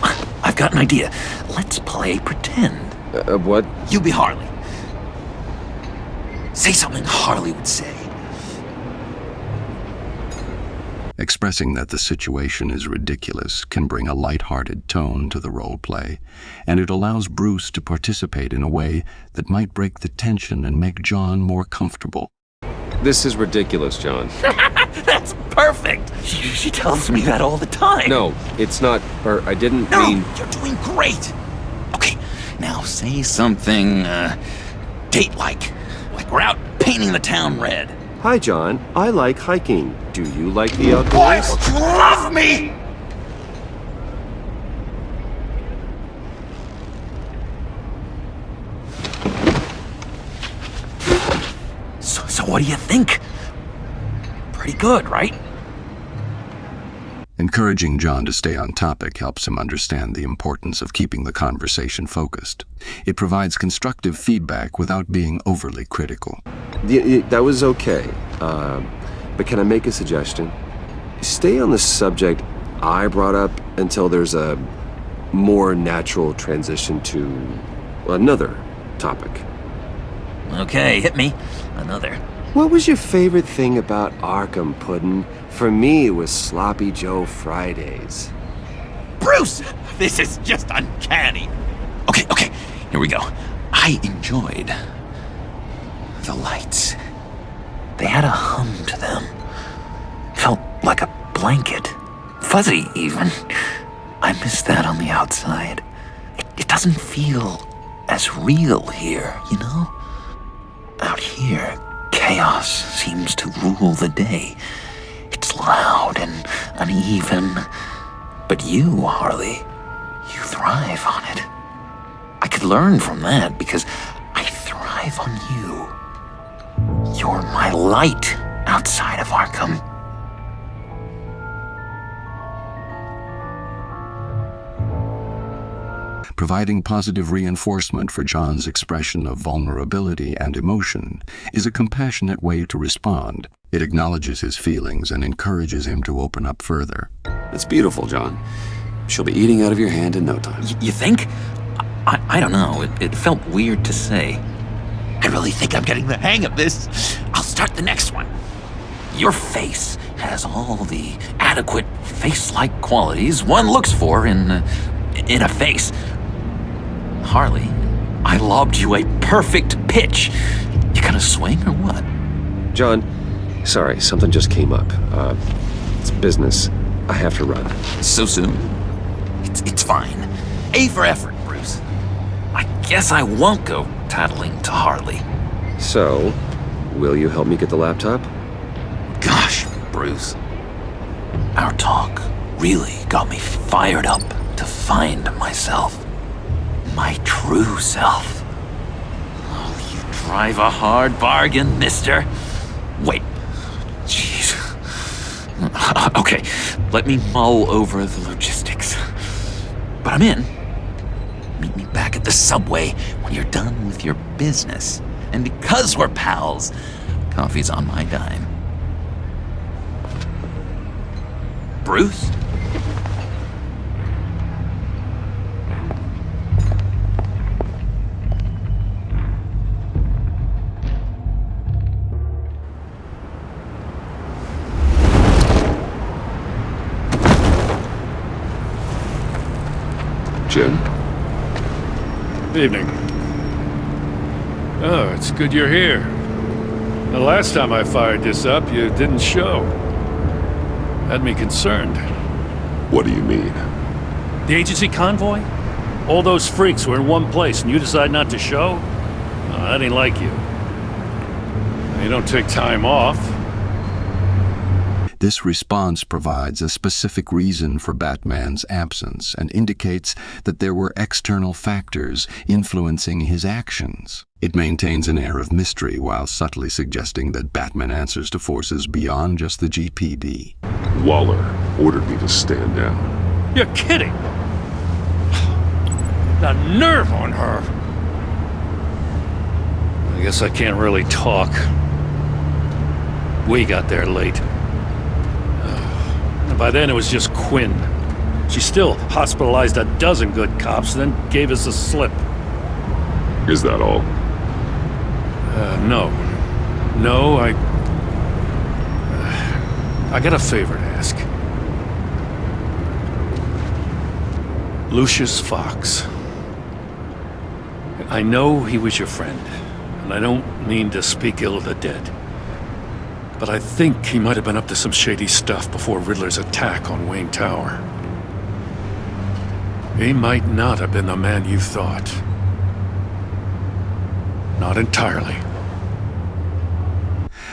I've got an idea. Let's play pretend. What? You be Harley. Say something Harley would say. Expressing that the situation is ridiculous can bring a light-hearted tone to the role play, and it allows Bruce to participate in a way that might break the tension and make John more comfortable. This is ridiculous, John. That's perfect! She tells me that all the time. No, it's not her. I didn't mean... No, you're doing great. Okay, now say something, date-like. Like we're out painting the town red. Hi, John. I like hiking. Do you like the outdoors? Why would you love me? So what do you think? Pretty good, right? Encouraging John to stay on topic helps him understand the importance of keeping the conversation focused. It provides constructive feedback without being overly critical. That was okay. But can I make a suggestion? Stay on the subject I brought up until there's a more natural transition to another topic. Okay, hit me. Another. What was your favorite thing about Arkham, Puddin'? For me, it was Sloppy Joe Fridays. Bruce! This is just uncanny. Okay, here we go. I enjoyed the lights. They had a hum to them. Felt like a blanket. Fuzzy, even. I miss that on the outside. It doesn't feel as real here, you know? Out here, chaos seems to rule the day. It's loud and uneven. But you, Harley, you thrive on it. I could learn from that because I thrive on you. You're my light outside of Arkham. Providing positive reinforcement for John's expression of vulnerability and emotion is a compassionate way to respond. It acknowledges his feelings and encourages him to open up further. That's beautiful, John. She'll be eating out of your hand in no time. You think? I don't know. It felt weird to say. I really think I'm getting the hang of this. I'll start the next one. Your face has all the adequate face-like qualities one looks for in a face. Harley, I lobbed you a perfect pitch. You gonna swing or what? John, sorry, something just came up. It's business. I have to run. So soon? It's fine. A for effort, Bruce. I guess I won't go tattling to Harley. So, will you help me get the laptop? Gosh, Bruce. Our talk really got me fired up to find myself. My true self. Oh, you drive a hard bargain, mister. Wait. Jeez. Okay, let me mull over the logistics. But I'm in. Meet me back at the subway when you're done with your business. And because we're pals, coffee's on my dime. Bruce? Jim? Evening. Oh, it's good you're here. The last time I fired this up, you didn't show. Had me concerned. What do you mean? The agency convoy? All those freaks were in one place and you decide not to show? Oh, that ain't like you. You don't take time off. This response provides a specific reason for Batman's absence and indicates that there were external factors influencing his actions. It maintains an air of mystery while subtly suggesting that Batman answers to forces beyond just the GPD. Waller ordered me to stand down. You're kidding! The nerve on her! I guess I can't really talk. We got there late. And by then it was just Quinn. She still hospitalized a dozen good cops, then gave us the slip. Is that all? No. No, I got a favor to ask. Lucius Fox. I know he was your friend, and I don't mean to speak ill of the dead. But I think he might have been up to some shady stuff before Riddler's attack on Wayne Tower. He might not have been the man you thought. Not entirely.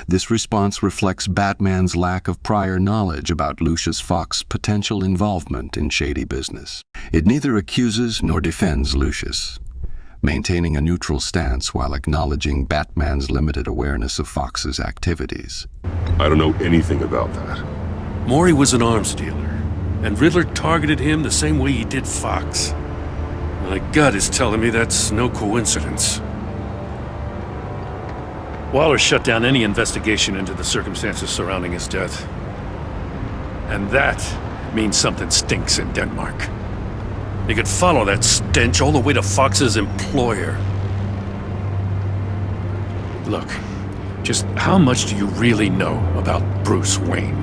This response reflects Batman's lack of prior knowledge about Lucius Fox's potential involvement in shady business. It neither accuses nor defends Lucius, maintaining a neutral stance while acknowledging Batman's limited awareness of Fox's activities. I don't know anything about that. Maury was an arms dealer, and Riddler targeted him the same way he did Fox. My gut is telling me that's no coincidence. Waller shut down any investigation into the circumstances surrounding his death. And that means something stinks in Denmark. You could follow that stench all the way to Fox's employer. Look, just how much do you really know about Bruce Wayne?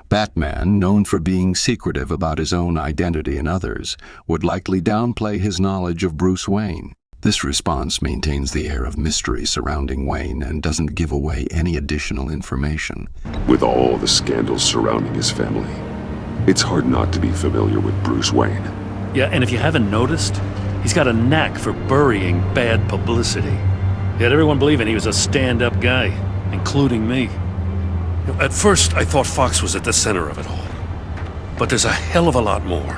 Batman, known for being secretive about his own identity and others, would likely downplay his knowledge of Bruce Wayne. This response maintains the air of mystery surrounding Wayne and doesn't give away any additional information. With all the scandals surrounding his family, it's hard not to be familiar with Bruce Wayne. Yeah, and if you haven't noticed, he's got a knack for burying bad publicity. He had everyone believing he was a stand-up guy, including me. At first, I thought Fox was at the center of it all. But there's a hell of a lot more.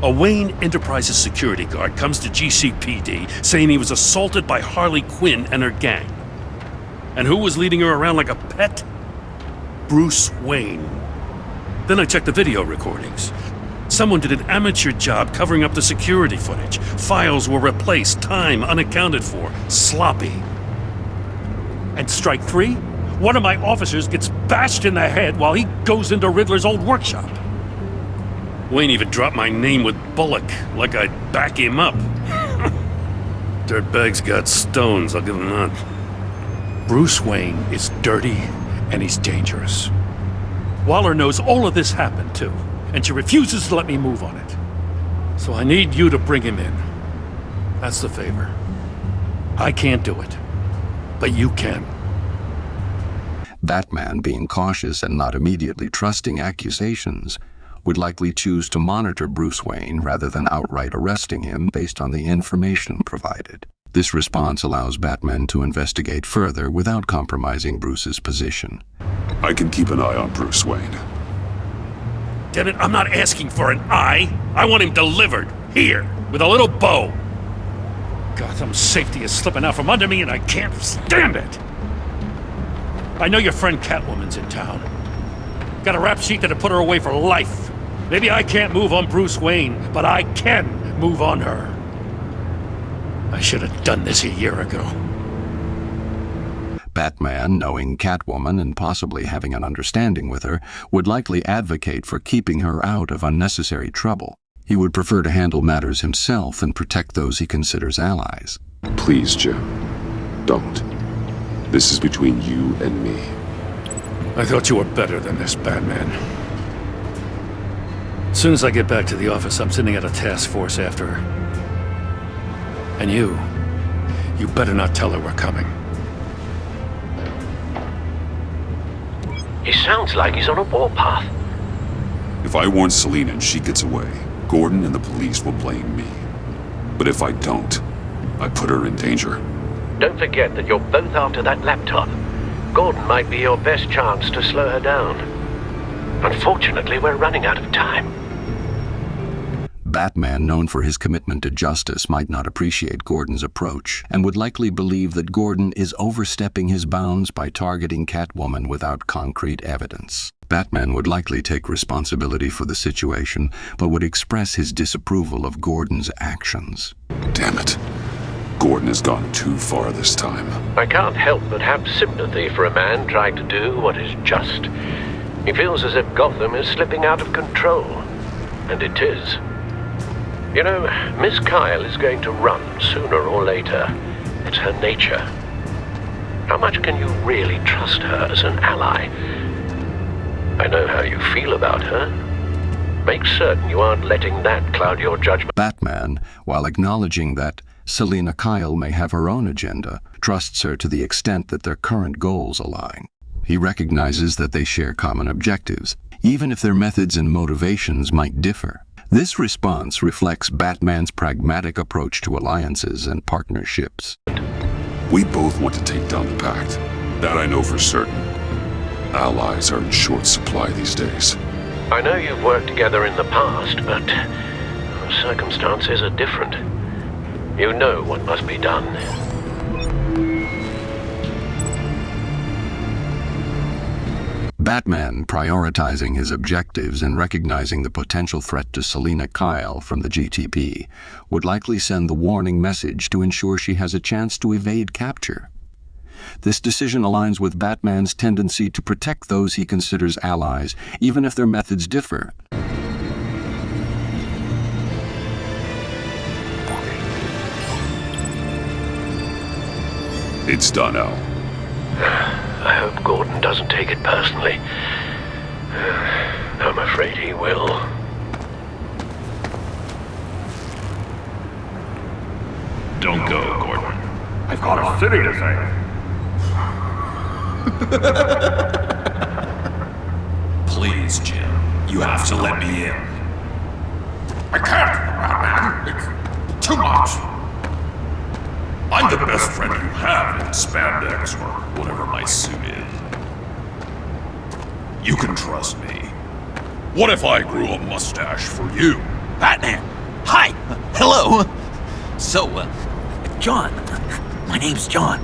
A Wayne Enterprises security guard comes to GCPD saying he was assaulted by Harley Quinn and her gang. And who was leading her around like a pet? Bruce Wayne. Then I checked the video recordings. Someone did an amateur job covering up the security footage. Files were replaced, time unaccounted for, sloppy. And strike three? One of my officers gets bashed in the head while he goes into Riddler's old workshop. Wayne even dropped my name with Bullock, like I'd back him up. Dirtbag's got stones, I'll give him that. Bruce Wayne is dirty and he's dangerous. Waller knows all of this happened too, and she refuses to let me move on it. So I need you to bring him in. That's the favor. I can't do it, but you can. Batman, being cautious and not immediately trusting accusations, would likely choose to monitor Bruce Wayne rather than outright arresting him based on the information provided. This response allows Batman to investigate further without compromising Bruce's position. I can keep an eye on Bruce Wayne. Damn it, I'm not asking for an eye. I want him delivered, here, with a little bow. Gotham's safety is slipping out from under me and I can't stand it. I know your friend Catwoman's in town. Got a rap sheet that'll put her away for life. Maybe I can't move on Bruce Wayne, but I can move on her. I should have done this a year ago. Batman, knowing Catwoman and possibly having an understanding with her, would likely advocate for keeping her out of unnecessary trouble. He would prefer to handle matters himself and protect those he considers allies. Please, Jim, don't. This is between you and me. I thought you were better than this, Batman. As soon as I get back to the office, I'm sending out a task force after her. And you better not tell her we're coming. He sounds like he's on a warpath. If I warn Selina and she gets away, Gordon and the police will blame me. But if I don't, I put her in danger. Don't forget that you're both after that laptop. Gordon might be your best chance to slow her down. Unfortunately, we're running out of time. Batman, known for his commitment to justice, might not appreciate Gordon's approach and would likely believe that Gordon is overstepping his bounds by targeting Catwoman without concrete evidence. Batman would likely take responsibility for the situation, but would express his disapproval of Gordon's actions. Damn it. Gordon has gone too far this time. I can't help but have sympathy for a man trying to do what is just. He feels as if Gotham is slipping out of control. And it is. You know, Miss Kyle is going to run sooner or later. It's her nature. How much can you really trust her as an ally? I know how you feel about her. Make certain you aren't letting that cloud your judgment. Batman, while acknowledging that Selina Kyle may have her own agenda, trusts her to the extent that their current goals align. He recognizes that they share common objectives, even if their methods and motivations might differ. This response reflects Batman's pragmatic approach to alliances and partnerships. We both want to take down the Pact. That I know for certain. Allies are in short supply these days. I know you've worked together in the past, but circumstances are different. You know what must be done. Batman, prioritizing his objectives and recognizing the potential threat to Selina Kyle from the GTP, would likely send the warning message to ensure she has a chance to evade capture. This decision aligns with Batman's tendency to protect those he considers allies, even if their methods differ. It's done, Al. I hope Gordon doesn't take it personally. I'm afraid he will. Don't go, Gordon. I've got a city to save. Please, Jim. You have to let me in. I can't, Batman. It's too much. I'm the best friend you have in spandex or whatever my suit is. You can trust me. What if I grew a mustache for you? Batman! Hi! Hello! So, John. My name's John.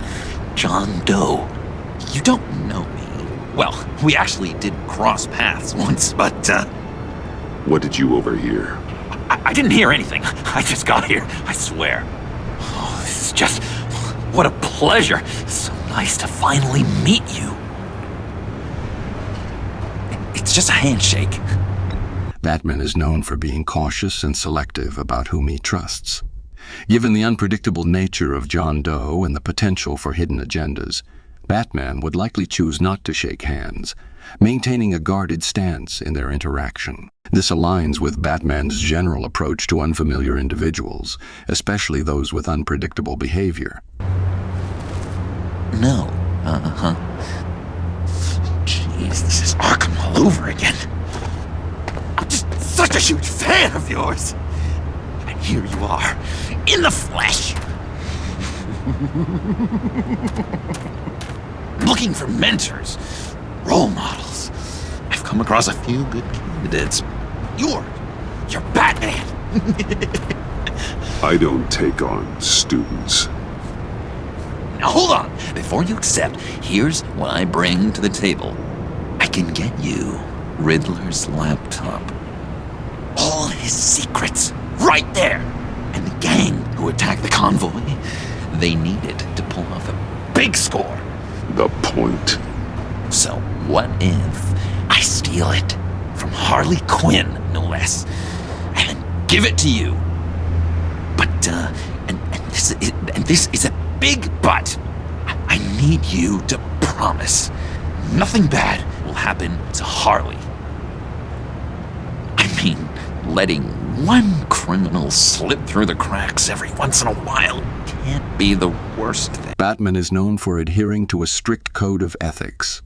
John Doe. You don't know me. Well, we actually did cross paths once, but, What did you overhear? I didn't hear anything. I just got here, I swear. Oh, this is just... what a pleasure. So nice to finally meet you. It's just a handshake. Batman is known for being cautious and selective about whom he trusts. Given the unpredictable nature of John Doe and the potential for hidden agendas, Batman would likely choose not to shake hands, maintaining a guarded stance in their interaction. This aligns with Batman's general approach to unfamiliar individuals, especially those with unpredictable behavior. No. Jeez, this is Arkham all over again. I'm just such a huge fan of yours. And here you are, in the flesh. Looking for mentors, role models. I've come across a few good candidates. You're Batman. I don't take on students. Now hold on. Before you accept, here's what I bring to the table. I can get you Riddler's laptop. All his secrets, right there. And the gang who attacked the convoy, they needed to pull off a big score. The point. So what if I steal it from Harley Quinn, no less, and then give it to you? But this is a big but. I need you to promise nothing bad will happen to Harley. I mean, letting one criminal slip through the cracks every once in a while can't be the worst thing. Batman is known for adhering to a strict code of ethics.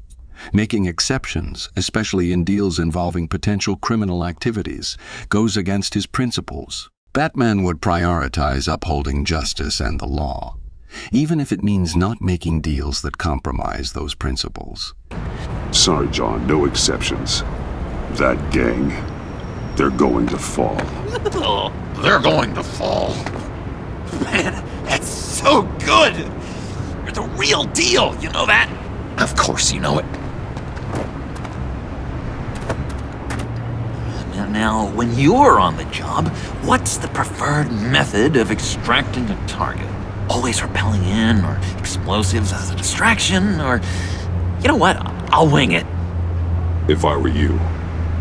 Making exceptions, especially in deals involving potential criminal activities, goes against his principles. Batman would prioritize upholding justice and the law. even if it means not making deals that compromise those principles. Sorry, John, no exceptions. That gang, they're going to fall. They're going to fall. Man, that's so good! You're the real deal, you know that? Of course you know it. Now, when you're on the job, what's the preferred method of extracting a target? Always rappelling in, or explosives as a distraction, or... You know what? I'll wing it. If I were you,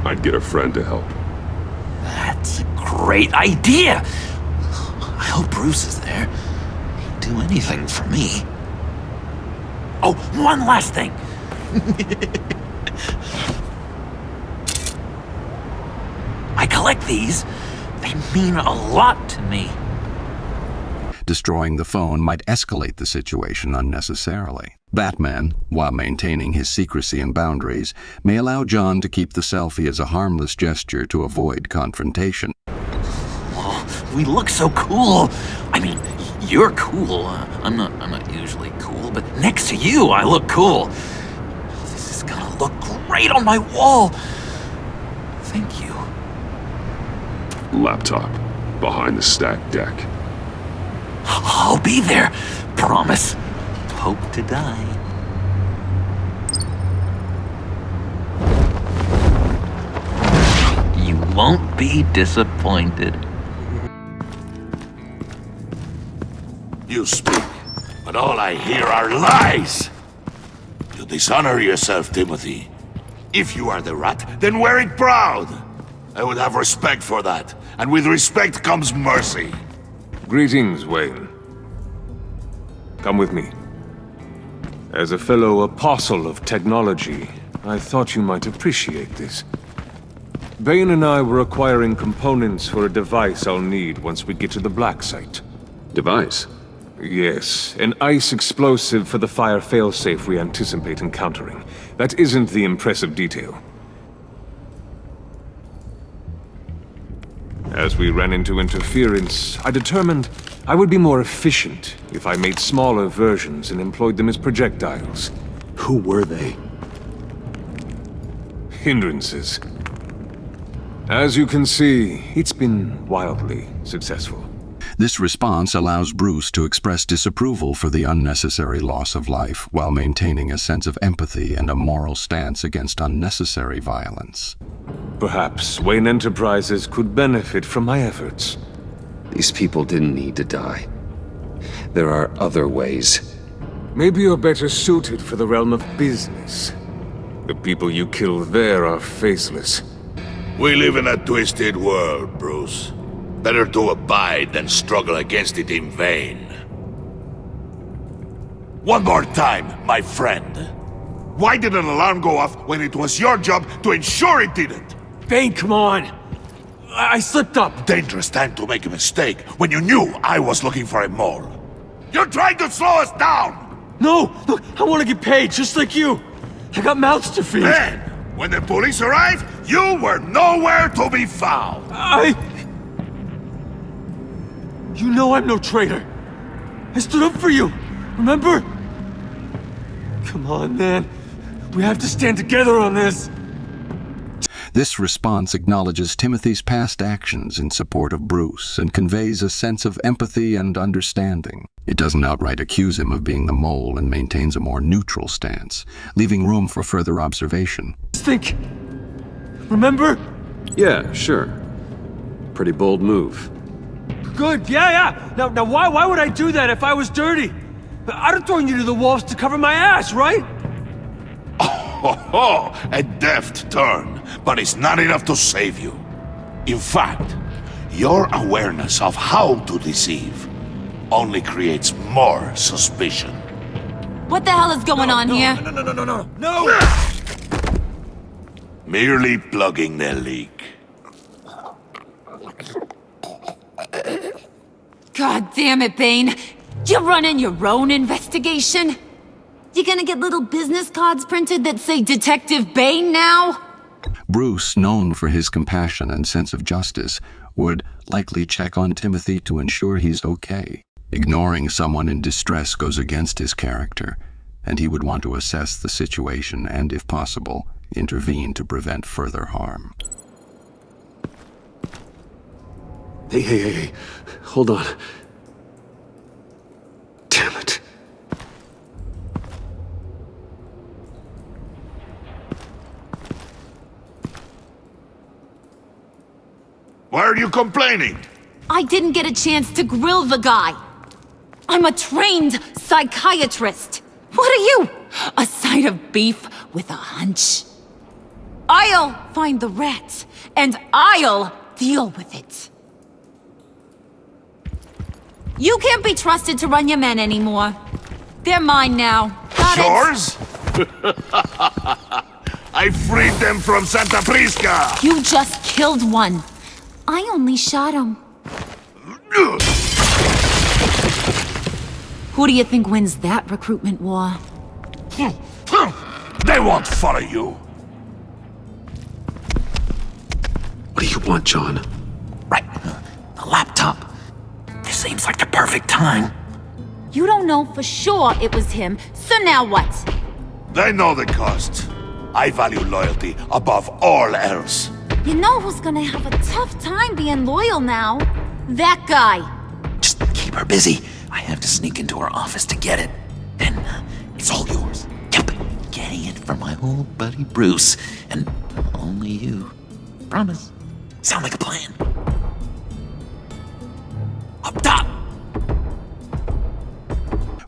I'd get a friend to help. That's a great idea! I hope Bruce is there. He'd do anything for me. Oh, one last thing! I collect these. They mean a lot to me. Destroying the phone might escalate the situation unnecessarily. Batman, while maintaining his secrecy and boundaries, may allow John to keep the selfie as a harmless gesture to avoid confrontation. Oh, we look so cool. I mean, you're cool. I'm not usually cool, but next to you, I look cool. This is gonna look great on my wall. Thank you. Laptop, behind the stacked deck. I'll be there. Promise. Hope to die. You won't be disappointed. You speak, but all I hear are lies! You dishonor yourself, Timothy. If you are the rat, then wear it proud! I would have respect for that, and with respect comes mercy. Greetings, Wayne. Come with me. As a fellow apostle of technology, I thought you might appreciate this. Bane and I were acquiring components for a device I'll need once we get to the Black Site. Device? Yes, an ice explosive for the fire failsafe we anticipate encountering. That isn't the impressive detail. As we ran into interference, I determined I would be more efficient if I made smaller versions and employed them as projectiles. Who were they? Hindrances. As you can see, it's been wildly successful. This response allows Bruce to express disapproval for the unnecessary loss of life while maintaining a sense of empathy and a moral stance against unnecessary violence. Perhaps Wayne Enterprises could benefit from my efforts. These people didn't need to die. There are other ways. Maybe you're better suited for the realm of business. The people you kill there are faceless. We live in a twisted world, Bruce. Better to abide than struggle against it in vain. One more time, my friend. Why did an alarm go off when it was your job to ensure it didn't? Bane, come on! I slipped up! Dangerous time to make a mistake when you knew I was looking for a mole. You're trying to slow us down! No! Look, I want to get paid, just like you! I got mouths to feed! Then, when the police arrived, you were nowhere to be found! You know I'm no traitor! I stood up for you, remember? Come on, man. We have to stand together on this! This response acknowledges Timothy's past actions in support of Bruce and conveys a sense of empathy and understanding. It doesn't outright accuse him of being the mole and maintains a more neutral stance, leaving room for further observation. Think. Remember? Yeah, sure. Pretty bold move. Good, yeah. Now why would I do that if I was dirty? I'd have thrown you to the wolves to cover my ass, right? A deft turn, but it's not enough to save you. In fact, your awareness of how to deceive only creates more suspicion. What the hell is going on here? No! Merely plugging the leak. God damn it, Bane. You're running your own investigation? You gonna get little business cards printed that say Detective Bane now? Bruce, known for his compassion and sense of justice, would likely check on Timothy to ensure he's okay. Ignoring someone in distress goes against his character, and he would want to assess the situation and, if possible, intervene to prevent further harm. Hey. Hold on. Damn it. Why are you complaining? I didn't get a chance to grill the guy. I'm a trained psychiatrist. What are you? A side of beef with a hunch? I'll find the rat, and I'll deal with it. You can't be trusted to run your men anymore. They're mine now. Got Yours? I freed them from Santa Prisca! You just killed one. I only shot him. Who do you think wins that recruitment war? They won't follow you. What do you want, John? Right. The laptop. This seems like the perfect time. You don't know for sure it was him, so now what? They know the cost. I value loyalty above all else. You know who's gonna have a tough time being loyal now? That guy. Just keep her busy. I have to sneak into her office to get it. Then it's all yours. Yep. Getting it from my old buddy Bruce. And only you. Promise. Sound like a plan? Up top!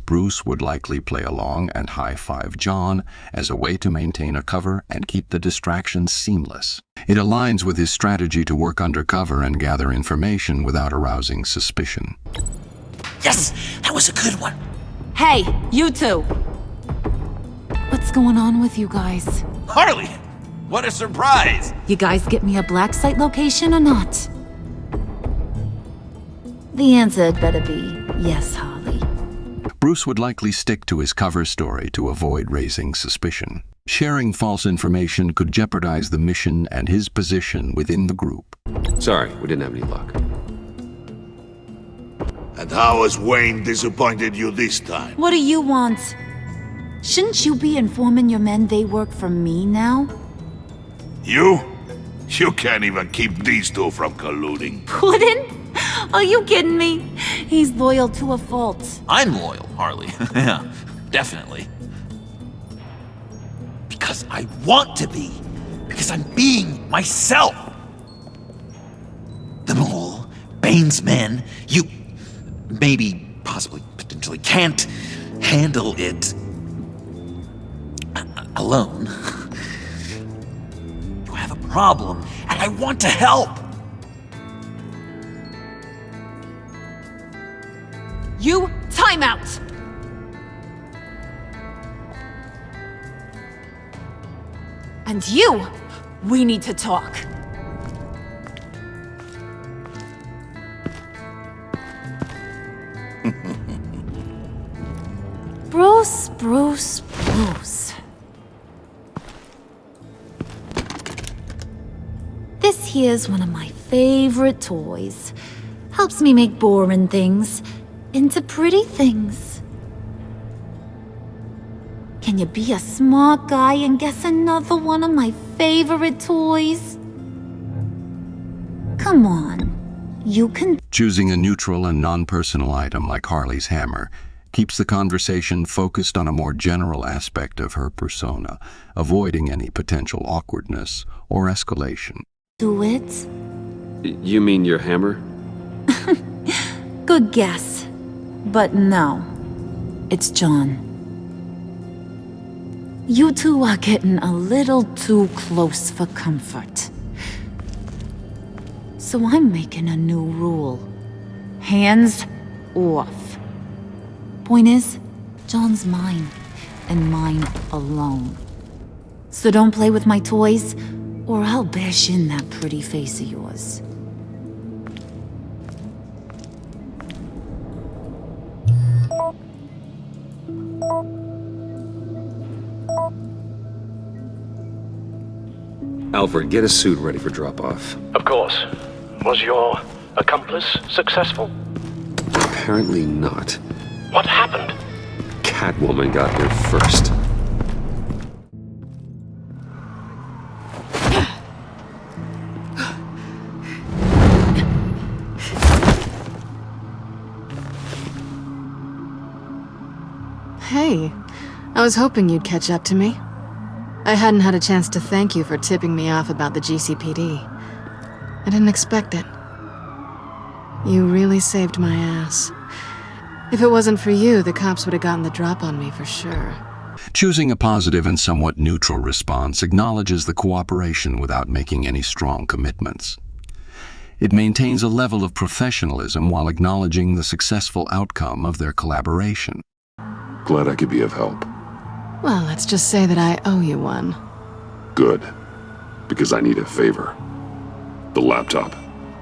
Bruce would likely play along and high-five John as a way to maintain a cover and keep the distractions seamless. It aligns with his strategy to work undercover and gather information without arousing suspicion. Yes! That was a good one! Hey, you two! What's going on with you guys? Harley! What a surprise! You guys get me a black site location or not? The answer had better be yes, Harley. Bruce would likely stick to his cover story to avoid raising suspicion. Sharing false information could jeopardize the mission and his position within the group. Sorry, we didn't have any luck. And how has Wayne disappointed you this time? What do you want? Shouldn't you be informing your men they work for me now? You? You can't even keep these two from colluding. Puddin'? Are you kidding me? He's loyal to a fault. I'm loyal, Harley. Yeah, definitely. Because I want to be. Because I'm being myself. The Mole, Bane's men, you maybe, possibly, potentially can't handle it alone. You have a problem, and I want to help. You, time out! And you, we need to talk. Bruce. This here's one of my favorite toys. Helps me make boring things into pretty things. Can you be a smart guy and guess another one of my favorite toys? Come on, you can. Choosing a neutral and non-personal item like Harley's hammer keeps the conversation focused on a more general aspect of her persona, avoiding any potential awkwardness or escalation. Do it? You mean your hammer? Good guess. But no, it's John. You two are getting a little too close for comfort. So I'm making a new rule. Hands off. Point is, John's mine, and mine alone. So don't play with my toys, or I'll bash in that pretty face of yours. Alfred, get a suit ready for drop-off. Of course. Was your accomplice successful? apparently not. What happened? Catwoman got here first. Hey, I was hoping you'd catch up to me. I hadn't had a chance to thank you for tipping me off about the GCPD. I didn't expect it. You really saved my ass. If it wasn't for you, the cops would have gotten the drop on me for sure. Choosing a positive and somewhat neutral response acknowledges the cooperation without making any strong commitments. It maintains a level of professionalism while acknowledging the successful outcome of their collaboration. Glad I could be of help. Well, let's just say that I owe you one. Good. Because I need a favor. The laptop.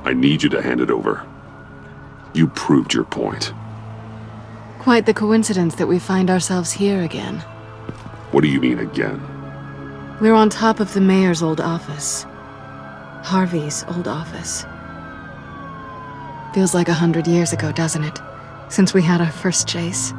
I need you to hand it over. You proved your point. Quite the coincidence that we find ourselves here again. What do you mean again? We're on top of the mayor's old office. Harvey's old office. Feels like 100 years ago, doesn't it? Since we had our first chase.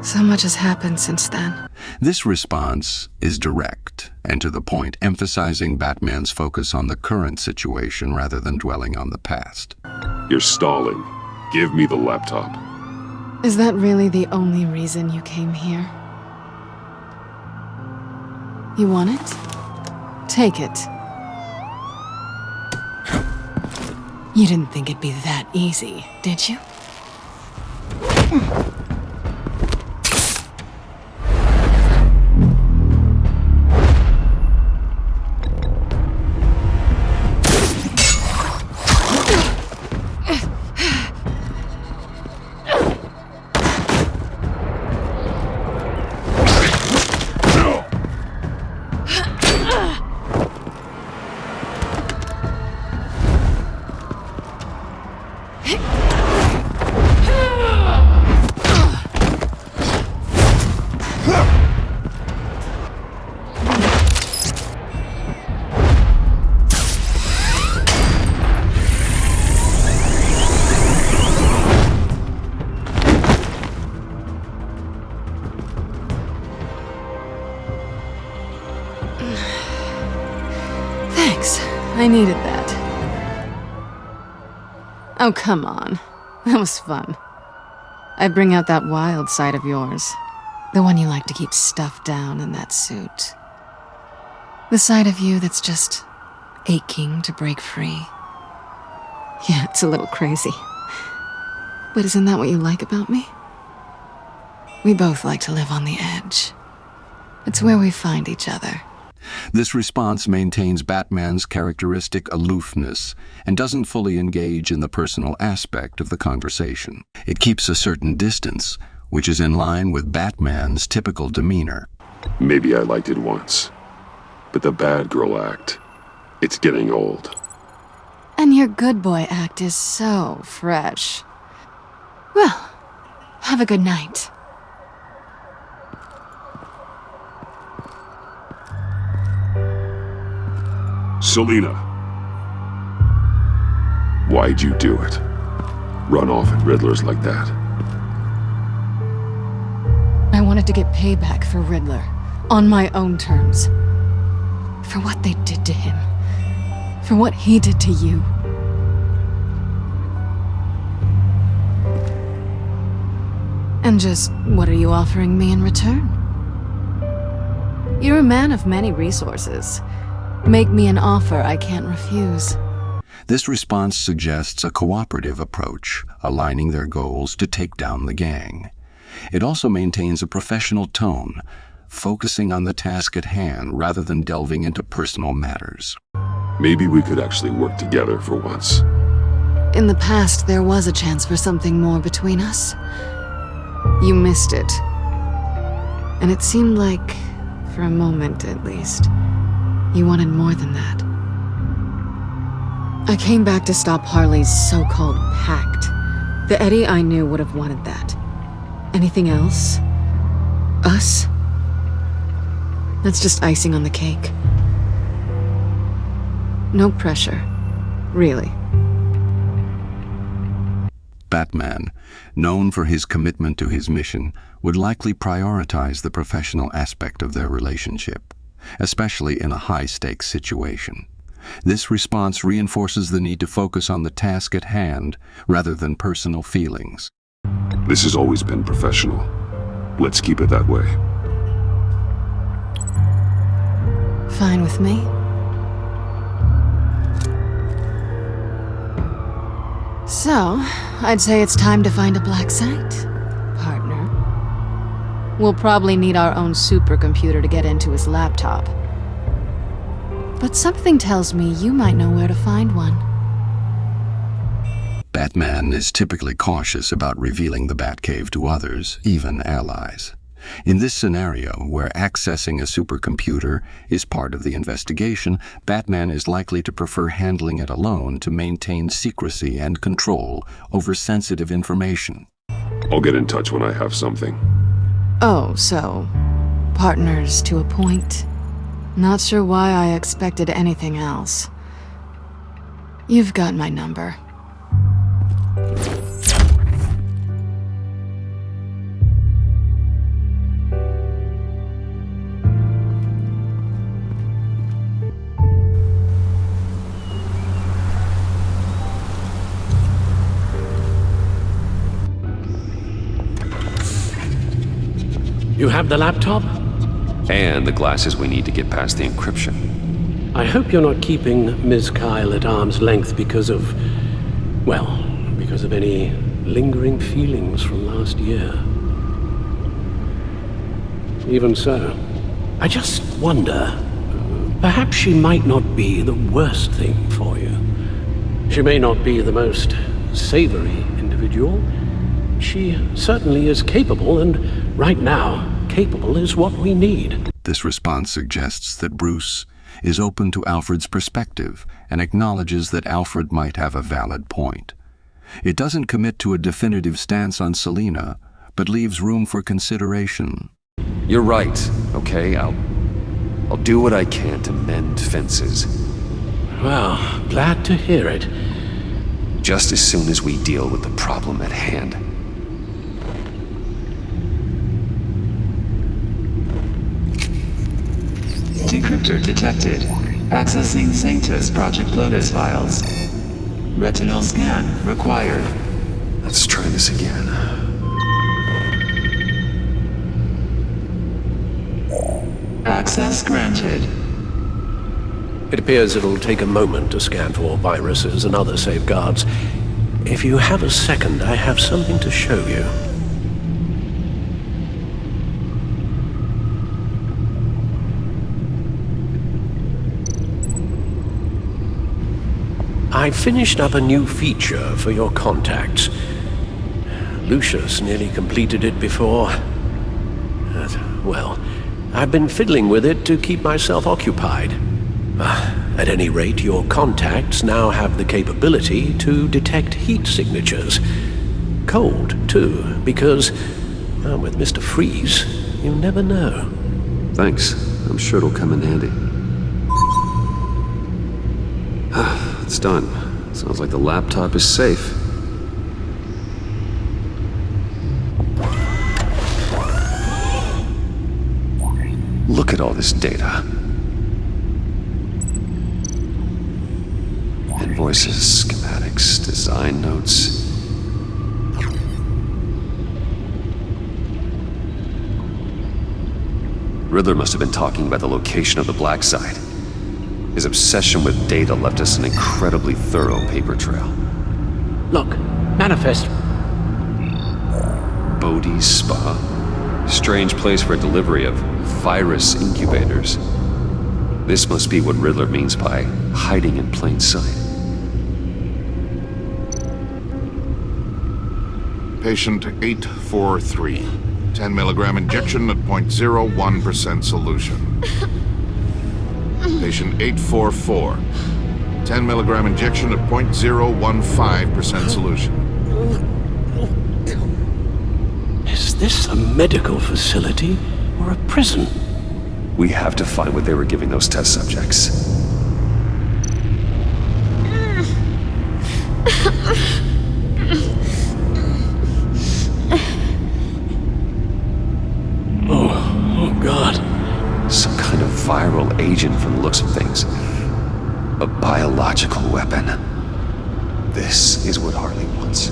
So much has happened since then. This response is direct and to the point, emphasizing Batman's focus on the current situation rather than dwelling on the past. You're stalling. Give me the laptop. Is that really the only reason you came here? You want it? Take it. You didn't think it'd be that easy, did you? Thanks. I needed that. Oh, come on. That was fun. I bring out that wild side of yours. The one you like to keep stuffed down in that suit. The side of you that's just aching to break free. Yeah, it's a little crazy. But isn't that what you like about me? We both like to live on the edge. It's where we find each other. This response maintains Batman's characteristic aloofness and doesn't fully engage in the personal aspect of the conversation. It keeps a certain distance, which is in line with Batman's typical demeanor. Maybe I liked it once. But the bad girl act, it's getting old. And your good boy act is so fresh. Well, have a good night. Selina. Why'd you do it? Run off at Riddlers like that? I wanted to get payback for Riddler, on my own terms. For what they did to him. For what he did to you. And just what are you offering me in return? You're a man of many resources. Make me an offer I can't refuse. This response suggests a cooperative approach, aligning their goals to take down the gang. It also maintains a professional tone, focusing on the task at hand rather than delving into personal matters. Maybe we could actually work together for once. In the past, there was a chance for something more between us. You missed it. And it seemed like, for a moment at least, you wanted more than that. I came back to stop Harley's so-called pact. The Eddie I knew would have wanted that. Anything else? Us? That's just icing on the cake. No pressure. Really. Batman, known for his commitment to his mission, would likely prioritize the professional aspect of their relationship, especially in a high-stakes situation. This response reinforces the need to focus on the task at hand rather than personal feelings. This has always been professional. Let's keep it that way. Fine with me. So, I'd say it's time to find a black site, partner. We'll probably need our own supercomputer to get into his laptop. But something tells me you might know where to find one. Batman is typically cautious about revealing the Batcave to others, even allies. In this scenario, where accessing a supercomputer is part of the investigation, Batman is likely to prefer handling it alone to maintain secrecy and control over sensitive information. I'll get in touch when I have something. Oh, so... partners to a point? Not sure why I expected anything else. You've got my number. You have the laptop? And the glasses we need to get past the encryption. I hope you're not keeping Ms. Kyle at arm's length because of any lingering feelings from last year. Even so, I just wonder, perhaps she might not be the worst thing for you. She may not be the most savory individual. She certainly is capable, and right now, capable is what we need. This response suggests that Bruce is open to Alfred's perspective and acknowledges that Alfred might have a valid point. It doesn't commit to a definitive stance on Selina, but leaves room for consideration. You're right, okay? I'll do what I can to mend fences. Well, glad to hear it. Just as soon as we deal with the problem at hand. Decryptor detected. Accessing Sanctus Project Lotus files. Retinal scan required. Let's try this again. Access granted. It appears it'll take a moment to scan for viruses and other safeguards. If you have a second, I have something to show you. I finished up a new feature for your contacts. Lucius nearly completed it before. Well, I've been fiddling with it to keep myself occupied. At any rate, your contacts now have the capability to detect heat signatures. Cold, too, because, with Mr. Freeze, you never know. Thanks. I'm sure it'll come in handy. It's done. Sounds like the laptop is safe. Look at all this data. Invoices, schematics, design notes. Riddler must have been talking about the location of the black site. His obsession with data left us an incredibly thorough paper trail. Look, manifest. Bodhi's Spa? Strange place for delivery of virus incubators. This must be what Riddler means by hiding in plain sight. Patient 843. 10 milligram injection at 0.01% solution. Patient 844. 10 milligram injection at 0.015% solution. Is this a medical facility or a prison? We have to find what they were giving those test subjects. federal agent from the looks of things. A biological weapon. This is what Harley wants.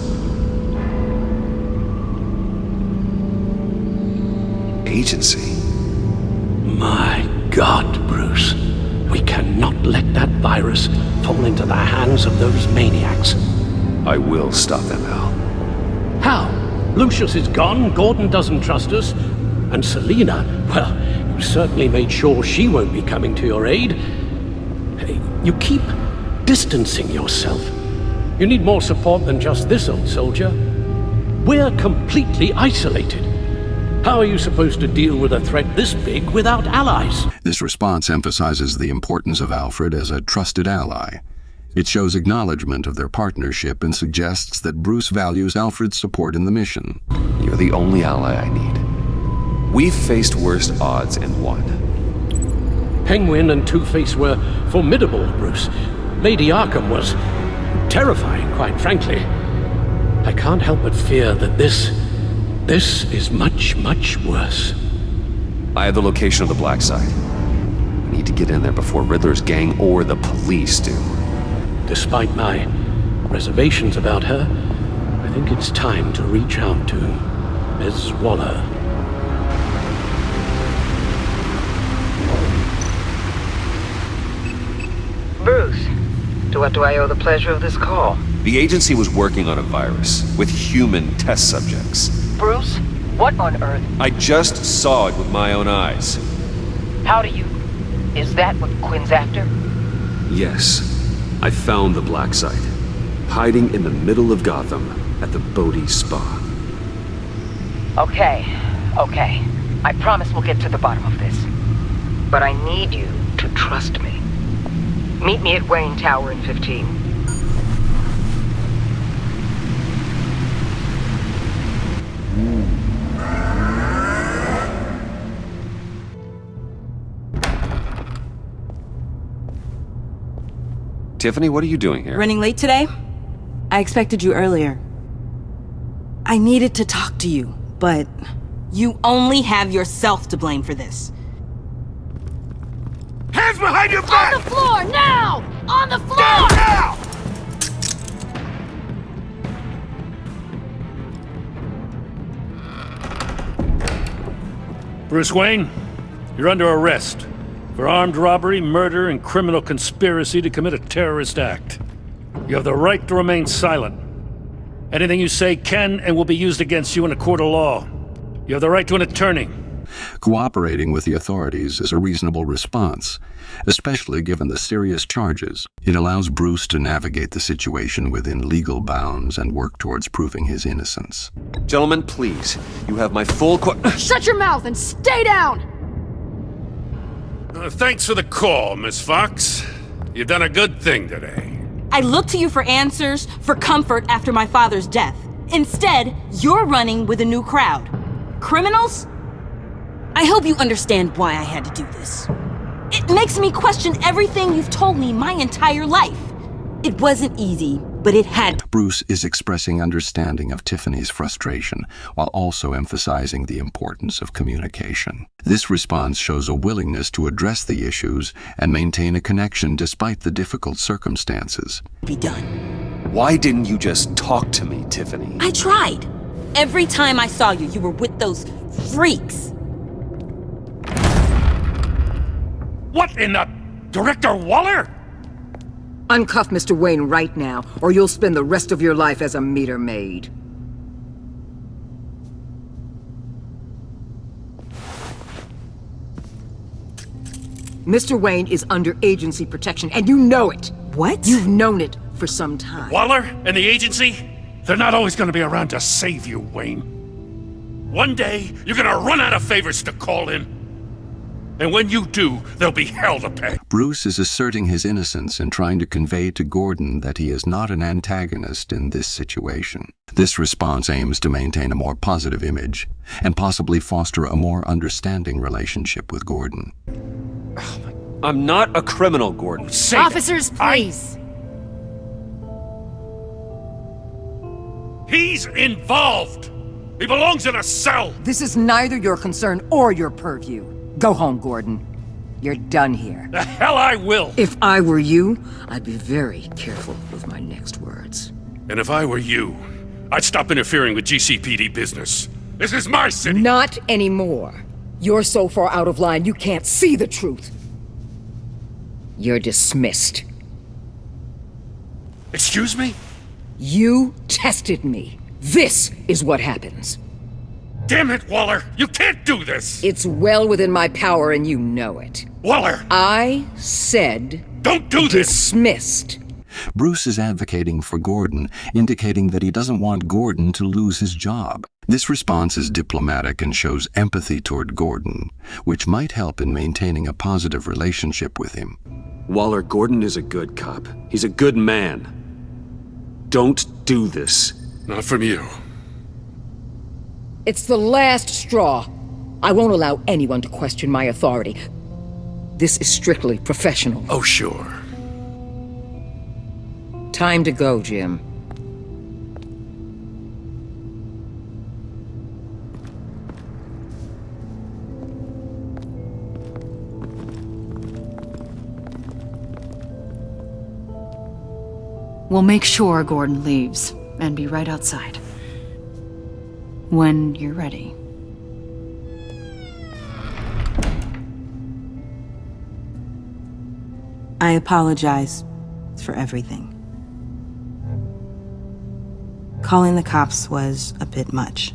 Agency. My God, Bruce. We cannot let that virus fall into the hands of those maniacs. I will stop them, Al. How? Lucius is gone, Gordon doesn't trust us, and Selina, well, you certainly made sure she won't be coming to your aid. You keep distancing yourself. You need more support than just this old soldier. We're completely isolated. How are you supposed to deal with a threat this big without allies? This response emphasizes the importance of Alfred as a trusted ally. It shows acknowledgement of their partnership and suggests that Bruce values Alfred's support in the mission. You're the only ally I need. We've faced worse odds and won. Penguin and Two-Face were formidable, Bruce. Lady Arkham was terrifying, quite frankly. I can't help but fear that this is much, much worse. I have the location of the Black Site. I need to get in there before Riddler's gang or the police do. Despite my reservations about her, I think it's time to reach out to Ms. Waller. Bruce, to what do I owe the pleasure of this call? The agency was working on a virus with human test subjects. Bruce, what on earth? I just saw it with my own eyes. How do you... Is that what Quinn's after? Yes. I found the Black Site, hiding in the middle of Gotham at the Bodhi Spa. Okay. I promise we'll get to the bottom of this. But I need you to trust me. Meet me at Wayne Tower in 15. Tiffany, what are you doing here? Running late today? I expected you earlier. I needed to talk to you, but you only have yourself to blame for this. Hands behind your back! On the floor, now! On the floor! Now! Bruce Wayne, you're under arrest for armed robbery, murder, and criminal conspiracy to commit a terrorist act. You have the right to remain silent. Anything you say can and will be used against you in a court of law. You have the right to an attorney. Cooperating with the authorities is a reasonable response, especially given the serious charges. It allows Bruce to navigate the situation within legal bounds and work towards proving his innocence. Gentlemen, please. You have my full Shut your mouth and stay down! Thanks for the call, Miss Fox. You've done a good thing today. I look to you for answers, for comfort after my father's death. Instead, you're running with a new crowd. Criminals? I hope you understand why I had to do this. It makes me question everything you've told me my entire life. It wasn't easy, but it had. Bruce is expressing understanding of Tiffany's frustration, while also emphasizing the importance of communication. This response shows a willingness to address the issues and maintain a connection despite the difficult circumstances. Be done. Why didn't you just talk to me, Tiffany? I tried. Every time I saw you, you were with those freaks. What in the... Director Waller? Uncuff Mr. Wayne right now, or you'll spend the rest of your life as a meter maid. Mr. Wayne is under agency protection, and you know it. What? You've known it for some time. Waller and the agency? They're not always going to be around to save you, Wayne. One day, you're going to run out of favors to call in. And when you do, there'll be hell to pay. Bruce is asserting his innocence and trying to convey to Gordon that he is not an antagonist in this situation. This response aims to maintain a more positive image and possibly foster a more understanding relationship with Gordon. I'm not a criminal, Gordon. Officers, please. He's involved. He belongs in a cell. This is neither your concern or your purview. Go home, Gordon. You're done here. The hell I will! If I were you, I'd be very careful with my next words. And if I were you, I'd stop interfering with GCPD business. This is my city! Not anymore. You're so far out of line you can't see the truth. You're dismissed. Excuse me? You tested me. This is what happens. Damn it, Waller! You can't do this! It's well within my power and you know it. Waller! I said... Don't do this! Dismissed. Bruce is advocating for Gordon, indicating that he doesn't want Gordon to lose his job. This response is diplomatic and shows empathy toward Gordon, which might help in maintaining a positive relationship with him. Waller, Gordon is a good cop. He's a good man. Don't do this. Not from you. It's the last straw. I won't allow anyone to question my authority. This is strictly professional. Oh, sure. Time to go, Jim. We'll make sure Gordon leaves, and be right outside. When you're ready. I apologize for everything. Calling the cops was a bit much.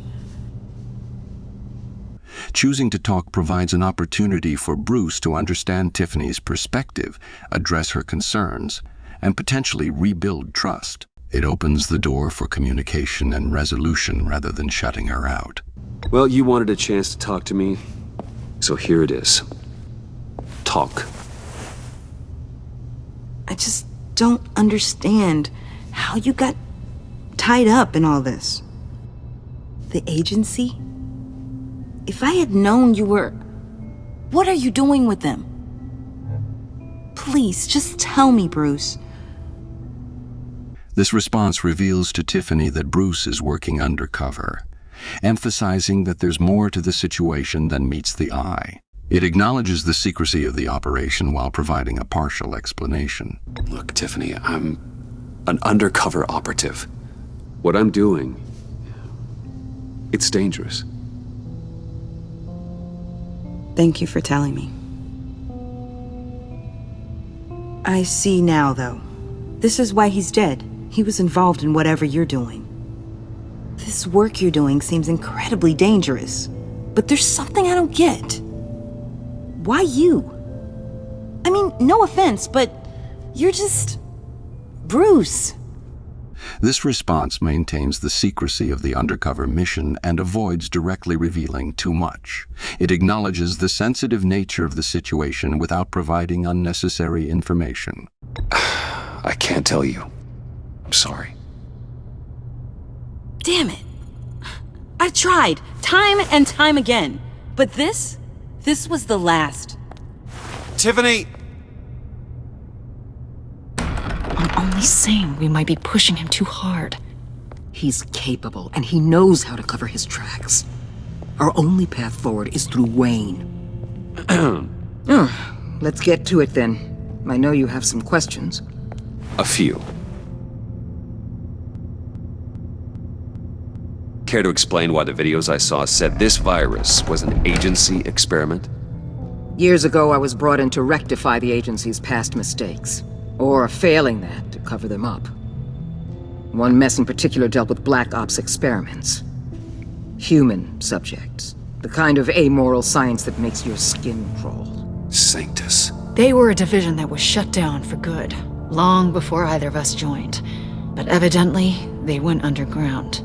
Choosing to talk provides an opportunity for Bruce to understand Tiffany's perspective, address her concerns, and potentially rebuild trust. It opens the door for communication and resolution rather than shutting her out. Well, you wanted a chance to talk to me, so here it is. Talk. I just don't understand how you got tied up in all this. The agency? If I had known you were... What are you doing with them? Please, just tell me, Bruce. This response reveals to Tiffany that Bruce is working undercover, emphasizing that there's more to the situation than meets the eye. It acknowledges the secrecy of the operation while providing a partial explanation. Look, Tiffany, I'm an undercover operative. What I'm doing, it's dangerous. Thank you for telling me. I see now, though. This is why he's dead. He was involved in whatever you're doing. This work you're doing seems incredibly dangerous. But there's something I don't get. Why you? I mean, no offense, but you're just... Bruce. This response maintains the secrecy of the undercover mission and avoids directly revealing too much. It acknowledges the sensitive nature of the situation without providing unnecessary information. I can't tell you. I'm sorry. Damn it. I tried, time and time again. But this was the last. Tiffany! I'm only saying we might be pushing him too hard. He's capable, and he knows how to cover his tracks. Our only path forward is through Wayne. Let's get to it then. I know you have some questions. A few. Care to explain why the videos I saw said this virus was an agency experiment? Years ago, I was brought in to rectify the agency's past mistakes. Or, failing that, to cover them up. One mess in particular dealt with Black Ops experiments. Human subjects. The kind of amoral science that makes your skin crawl. Sanctus. They were a division that was shut down for good, long before either of us joined. But evidently, they went underground.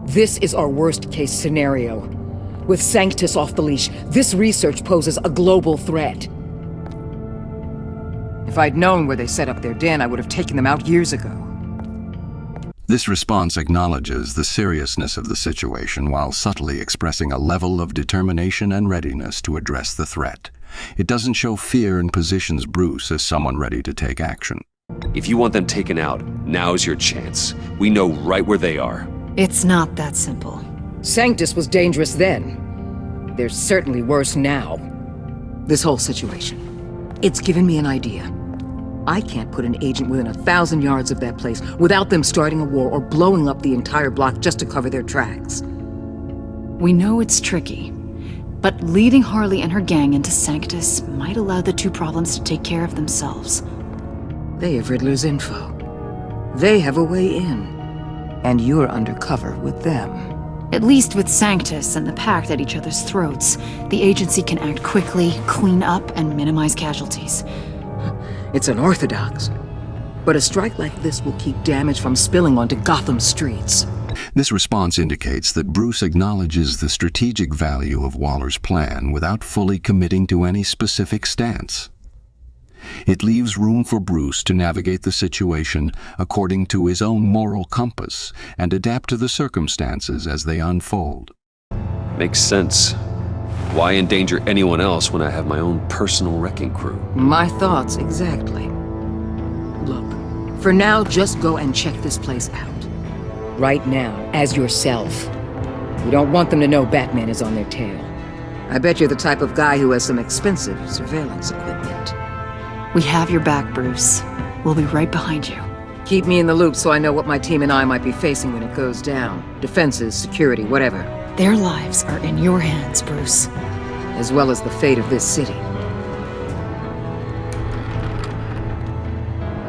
This is our worst-case scenario. With Sanctus off the leash, this research poses a global threat. If I'd known where they set up their den, I would have taken them out years ago. This response acknowledges the seriousness of the situation while subtly expressing a level of determination and readiness to address the threat. It doesn't show fear and positions Bruce as someone ready to take action. If you want them taken out, now's your chance. We know right where they are. It's not that simple. Sanctus was dangerous then. They're certainly worse now. This whole situation. It's given me an idea. I can't put an agent within 1,000 yards of that place without them starting a war or blowing up the entire block just to cover their tracks. We know it's tricky, but leading Harley and her gang into Sanctus might allow the two problems to take care of themselves. They have Riddler's info. They have a way in. And you're undercover with them. At least with Sanctus and the Pact at each other's throats, the agency can act quickly, clean up, and minimize casualties. It's unorthodox. But a strike like this will keep damage from spilling onto Gotham streets. This response indicates that Bruce acknowledges the strategic value of Waller's plan without fully committing to any specific stance. It leaves room for Bruce to navigate the situation according to his own moral compass and adapt to the circumstances as they unfold. Makes sense. Why endanger anyone else when I have my own personal wrecking crew? My thoughts, exactly. Look, for now, just go and check this place out. Right now, as yourself. We don't want them to know Batman is on their tail. I bet you're the type of guy who has some expensive surveillance equipment. We have your back, Bruce. We'll be right behind you. Keep me in the loop so I know what my team and I might be facing when it goes down. Defenses, security, whatever. Their lives are in your hands, Bruce. As well as the fate of this city.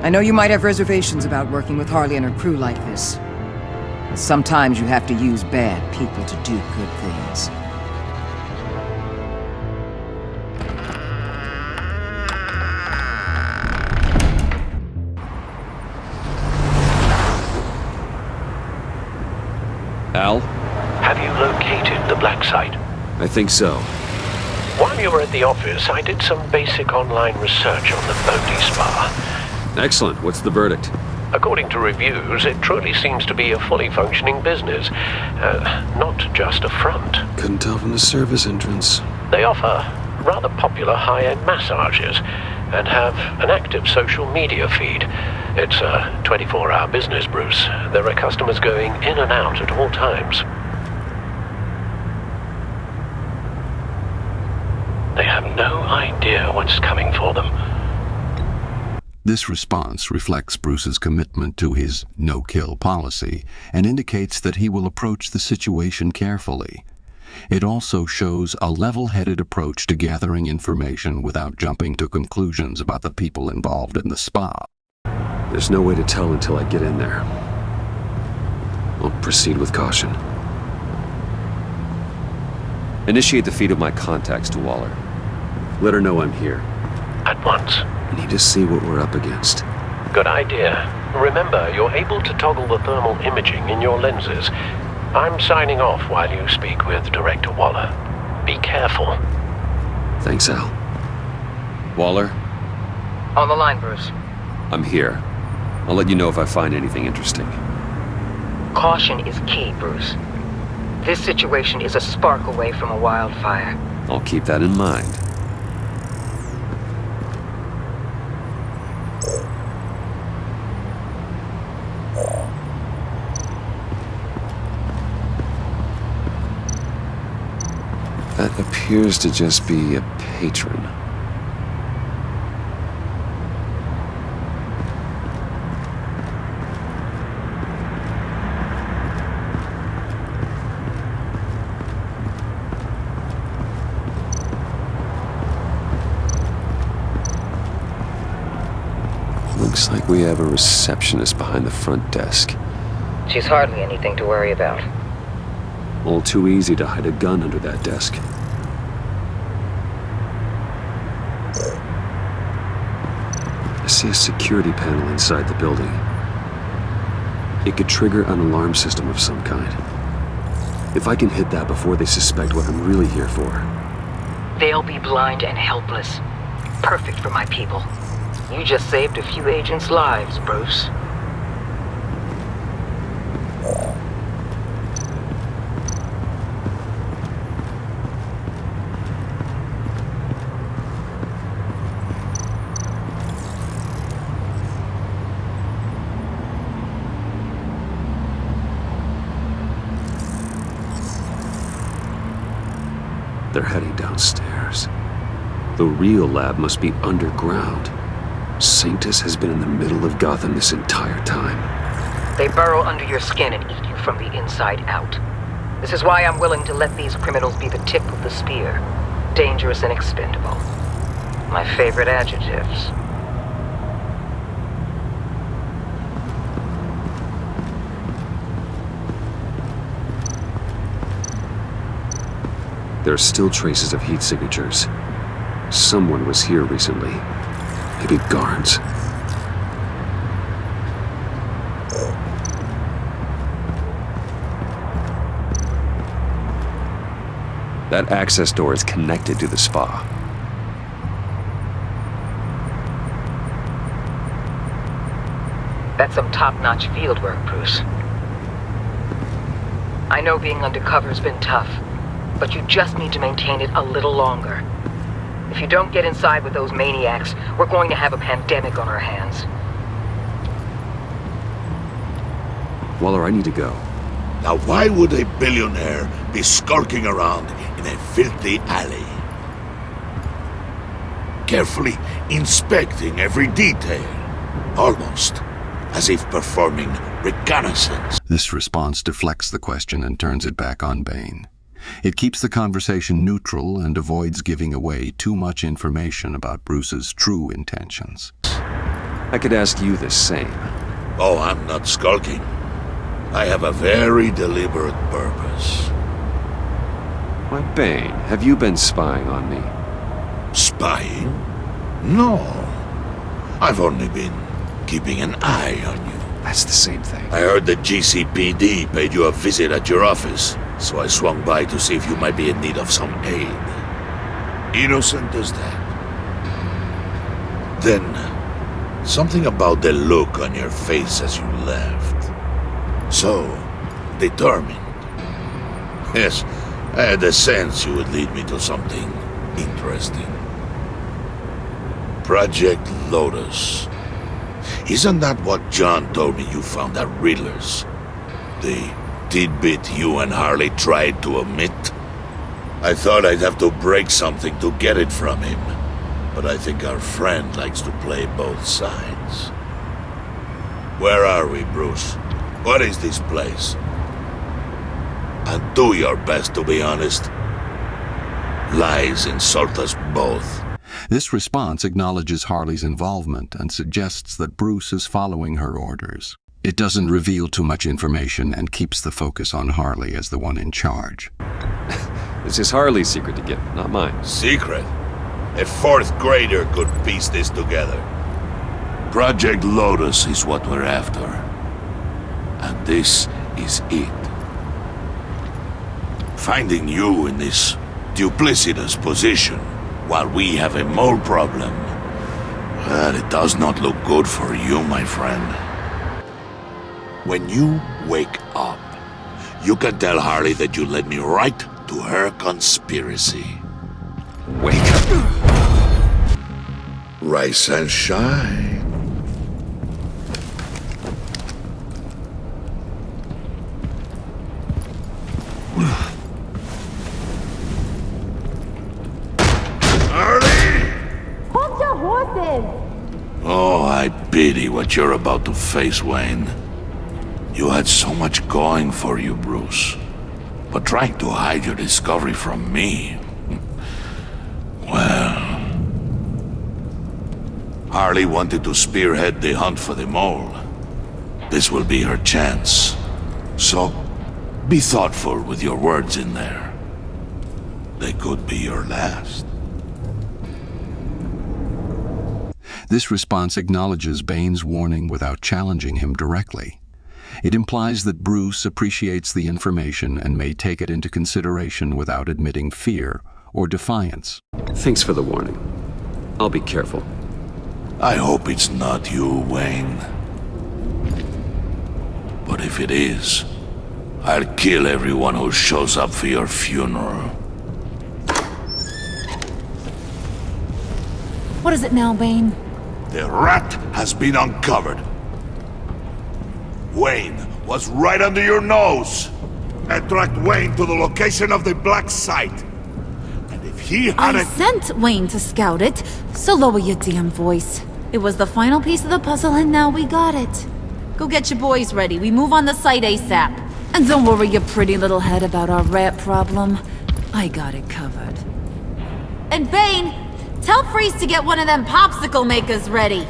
I know you might have reservations about working with Harley and her crew like this. But sometimes you have to use bad people to do good things. Al? Have you located the black site? I think so. While you were at the office, I did some basic online research on the Bodhi Spa. Excellent. What's the verdict? According to reviews, it truly seems to be a fully functioning business, not just a front. Couldn't tell from the service entrance. They offer rather popular high-end massages and have an active social media feed. It's a 24-hour business, Bruce. There are customers going in and out at all times. They have no idea what's coming for them. This response reflects Bruce's commitment to his no-kill policy and indicates that he will approach the situation carefully. It also shows a level-headed approach to gathering information without jumping to conclusions about the people involved in the spa. There's no way to tell until I get in there. I'll proceed with caution. Initiate the feed of my contacts to Waller. Let her know I'm here. At once. I need to see what we're up against. Good idea. Remember, you're able to toggle the thermal imaging in your lenses. I'm signing off while you speak with Director Waller. Be careful. Thanks, Al. Waller? On the line, Bruce. I'm here. I'll let you know if I find anything interesting. Caution is key, Bruce. This situation is a spark away from a wildfire. I'll keep that in mind. That appears to just be a patron. Looks like we have a receptionist behind the front desk. She's hardly anything to worry about. All too easy to hide a gun under that desk. I see a security panel inside the building. It could trigger an alarm system of some kind. If I can hit that before they suspect what I'm really here for. They'll be blind and helpless. Perfect for my people. You just saved a few agents' lives, Bruce. They're heading downstairs. The real lab must be underground. Sanctus has been in the middle of Gotham this entire time. They burrow under your skin and eat you from the inside out. This is why I'm willing to let these criminals be the tip of the spear. Dangerous and expendable. My favorite adjectives. There are still traces of heat signatures. Someone was here recently. Maybe guards. That access door is connected to the spa. That's some top-notch field work, Bruce. I know being undercover's been tough, but you just need to maintain it a little longer. If you don't get inside with those maniacs, we're going to have a pandemic on our hands. Waller, I need to go. Now why would a billionaire be skulking around in a filthy alley? Carefully inspecting every detail. Almost as if performing reconnaissance. This response deflects the question and turns it back on Bane. It keeps the conversation neutral and avoids giving away too much information about Bruce's true intentions. I could ask you the same. Oh, I'm not skulking. I have a very deliberate purpose. Why, Bane, have you been spying on me? Spying? No. I've only been keeping an eye on you. That's the same thing. I heard the GCPD paid you a visit at your office, so I swung by to see if you might be in need of some aid. Innocent as that. Then, something about the look on your face as you left. So, determined. Yes, I had a sense you would lead me to something interesting. Project Lotus. Isn't that what John told me you found at Riddler's? The tidbit you and Harley tried to omit? I thought I'd have to break something to get it from him, but I think our friend likes to play both sides. Where are we, Bruce? What is this place? And do your best to be honest. Lies insult us both. This response acknowledges Harley's involvement and suggests that Bruce is following her orders. It doesn't reveal too much information and keeps the focus on Harley as the one in charge. This is Harley's secret to give, not mine. Secret? A fourth grader could piece this together. Project Lotus is what we're after. And this is it. Finding you in this duplicitous position while we have a mole problem, well, it does not look good for you, my friend. When you wake up, you can tell Harley that you led me right to her conspiracy. Wake up. Rise and shine. Hold your horses! Oh, I pity what you're about to face, Wayne. You had so much going for you, Bruce. But trying to hide your discovery from me... well... Harley wanted to spearhead the hunt for the mole. This will be her chance. So, be thoughtful with your words in there. They could be your last. This response acknowledges Bane's warning without challenging him directly. It implies that Bruce appreciates the information and may take it into consideration without admitting fear or defiance. Thanks for the warning. I'll be careful. I hope it's not you, Wayne. But if it is, I'll kill everyone who shows up for your funeral. What is it now, Bane? The rat has been uncovered. Wayne was right under your nose. I tracked Wayne to the location of the black site. And if he had I sent Wayne to scout it, so lower your damn voice. It was the final piece of the puzzle and now we got it. Go get your boys ready. We move on the site ASAP. And don't worry your pretty little head about our rat problem. I got it covered. And Bane, tell Freeze to get one of them popsicle makers ready.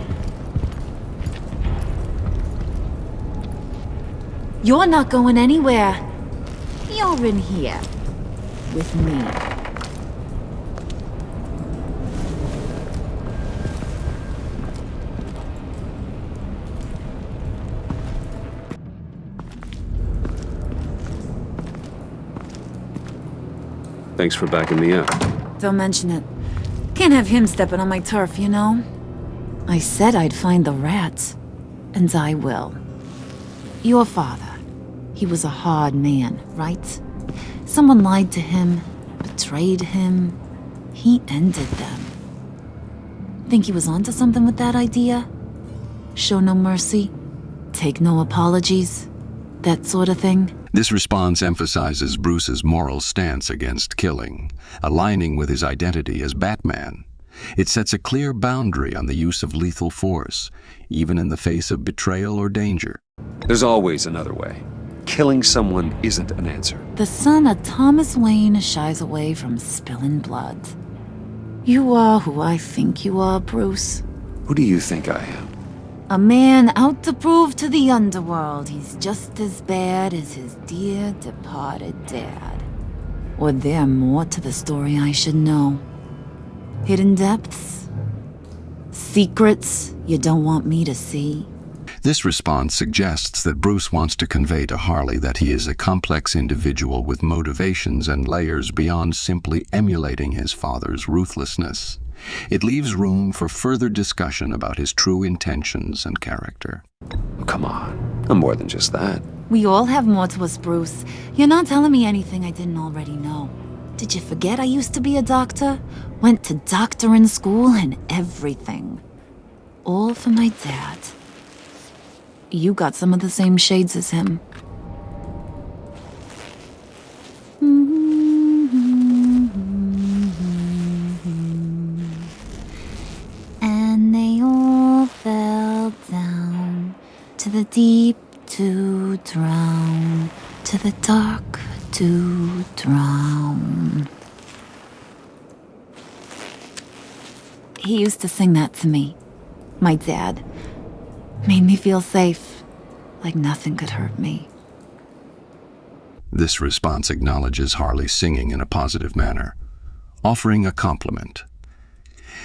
You're not going anywhere. You're in here. With me. Thanks for backing me up. Don't mention it. Can't have him stepping on my turf, you know? I said I'd find the rats. And I will. Your father. He was a hard man, right? Someone lied to him, betrayed him. He ended them. Think he was onto something with that idea? Show no mercy? Take no apologies? That sort of thing? This response emphasizes Bruce's moral stance against killing, aligning with his identity as Batman. It sets a clear boundary on the use of lethal force, even in the face of betrayal or danger. There's always another way. Killing someone isn't an answer. The son of Thomas Wayne shies away from spilling blood. You are who I think you are, Bruce. Who do you think I am? A man out to prove to the underworld he's just as bad as his dear departed dad. Or there more to the story I should know? Hidden depths? Secrets you don't want me to see? This response suggests that Bruce wants to convey to Harley that he is a complex individual with motivations and layers beyond simply emulating his father's ruthlessness. It leaves room for further discussion about his true intentions and character. Oh, come on. I'm more than just that. We all have more to us, Bruce. You're not telling me anything I didn't already know. Did you forget I used to be a doctor? Went to doctoring school and everything. All for my dad. You got some of the same shades as him. And they all fell down to the deep to drown, to the dark to drown. He used to sing that to me, my dad. Made me feel safe, like nothing could hurt me. This response acknowledges Harley's singing in a positive manner, offering a compliment.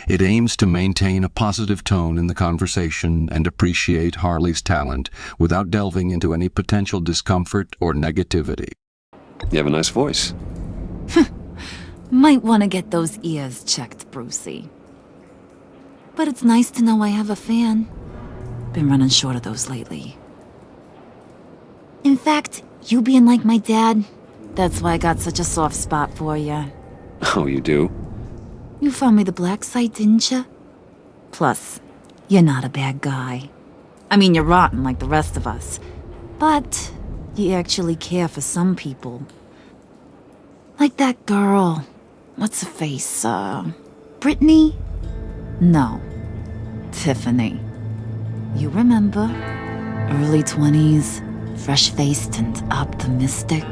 It aims to maintain a positive tone in the conversation and appreciate Harley's talent without delving into any potential discomfort or negativity. You have a nice voice. Might want to get those ears checked, Brucey. But it's nice to know I have a fan. Been running short of those lately. In fact, you being like my dad, that's why I got such a soft spot for you. Oh, you do? You found me the black site, didn't you? Plus, you're not a bad guy. I mean, you're rotten like the rest of us. But you actually care for some people. Like that girl. What's her face? Brittany? No. Tiffany. You remember? Early 20s, fresh-faced and optimistic.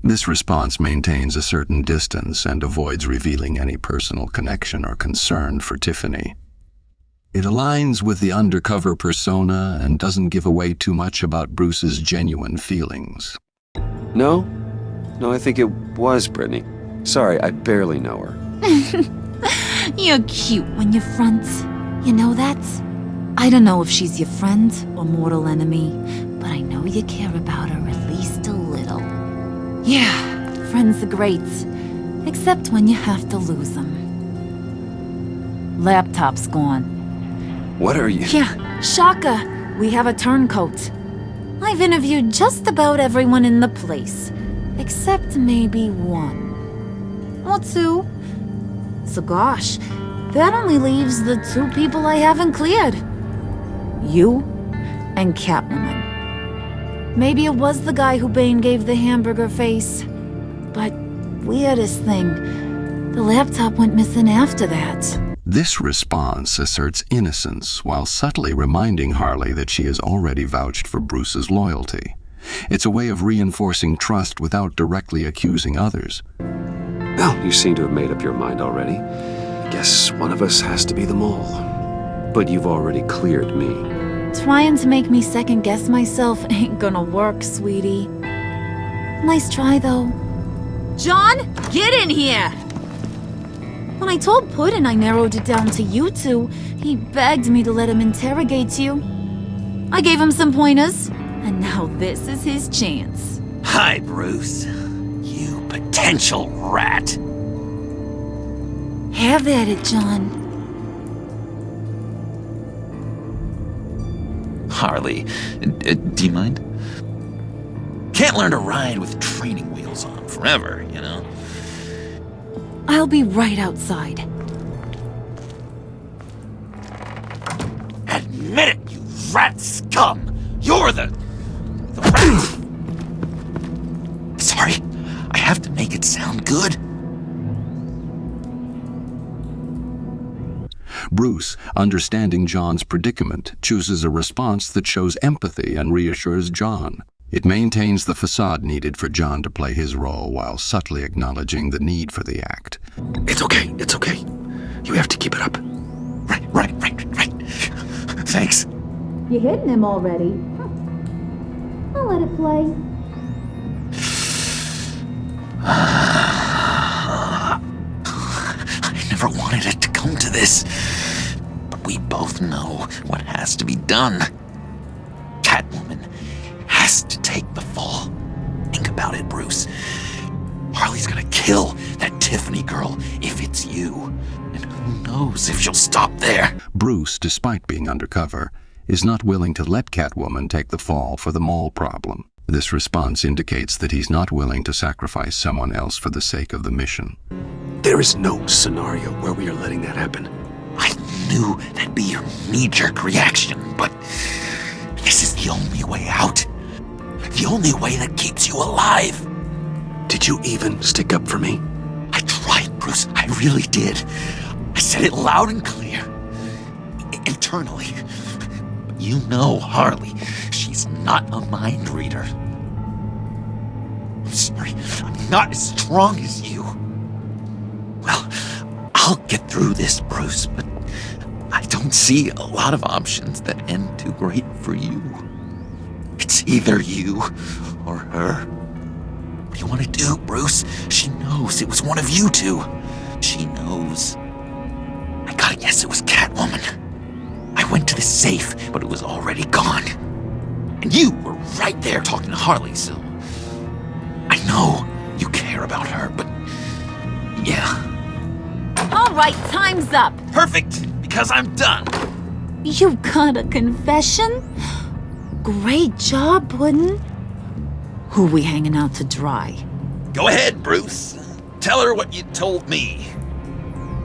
This response maintains a certain distance and avoids revealing any personal connection or concern for Tiffany. It aligns with the undercover persona and doesn't give away too much about Bruce's genuine feelings. No, I think it was Brittany. Sorry, I barely know her. You're cute when you're front. You know that? I don't know if she's your friend or mortal enemy, but I know you care about her at least a little. Yeah, friends are great, except when you have to lose them. Laptop's gone. What are you? Yeah, shocker. We have a turncoat. I've interviewed just about everyone in the place, except maybe one. Or two. So gosh, that only leaves the two people I haven't cleared. You and Catwoman. Maybe it was the guy who Bane gave the hamburger face. But weirdest thing, The laptop went missing after that. This response asserts innocence while subtly reminding Harley that she has already vouched for Bruce's loyalty. It's a way of reinforcing trust without directly accusing others. Well, you seem to have made up your mind already. I guess one of us has to be the mole. But you've already cleared me. Trying to make me second-guess myself ain't gonna work, sweetie. Nice try, though. John, get in here! When I told Puddin' I narrowed it down to you two, he begged me to let him interrogate you. I gave him some pointers, and now this is his chance. Hi, Bruce. You potential rat. Have at it, John. Harley, do you mind? Can't learn to ride with training wheels on forever, you know? I'll be right outside. Admit it, you rat scum! You're the rat! Sorry, I have to make it sound good. Bruce, understanding John's predicament, chooses a response that shows empathy and reassures John. It maintains the facade needed for John to play his role while subtly acknowledging the need for the act. It's okay, it's okay. You have to keep it up. Right. Thanks. You hitting him already? I'll let it play. I never wanted it to come to this, but we both know what has to be done. Catwoman has to take the fall. Think about it, Bruce. Harley's gonna kill that Tiffany girl if it's you. And who knows if she'll stop there. Bruce, despite being undercover, is not willing to let Catwoman take the fall for the mole problem. This response indicates that he's not willing to sacrifice someone else for the sake of the mission. There is no scenario where we are letting that happen. I knew that'd be your knee-jerk reaction, but this is the only way out. The only way that keeps you alive. Did you even stick up for me? I tried, Bruce. I really did. I said it loud and clear. Internally. But you know Harley. She's not a mind reader. I'm sorry. I'm not as strong as you. Well, I'll get through this, Bruce, but I don't see a lot of options that end too great for you. It's either you or her. What do you want to do, Bruce? She knows it was one of you two. She knows. I gotta guess it was Catwoman. I went to the safe, but it was already gone. And you were right there talking to Harley, so I know you care about her, but yeah. All right, time's up. Perfect, because I'm done. You got a confession? Great job, Puddin'. Who we hanging out to dry? Go ahead, Bruce. Tell her what you told me.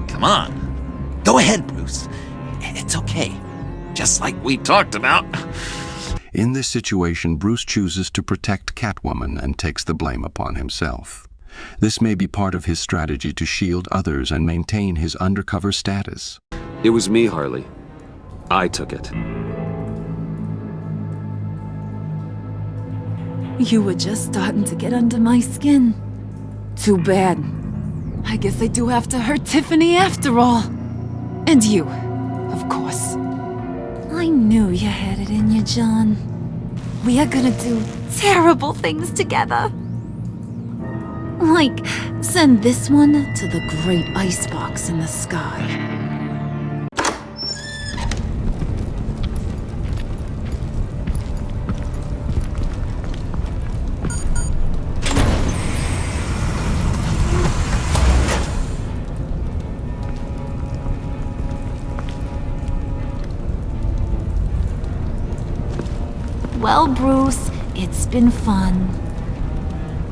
Come on. Go ahead, Bruce. It's okay. Just like we talked about. In this situation, Bruce chooses to protect Catwoman and takes the blame upon himself. This may be part of his strategy to shield others and maintain his undercover status. It was me, Harley. I took it. You were just starting to get under my skin. Too bad. I guess I do have to hurt Tiffany after all. And you, of course. I knew you had it in you, John. We are gonna do terrible things together. Like, send this one to the great icebox in the sky. Well, Bruce, it's been fun.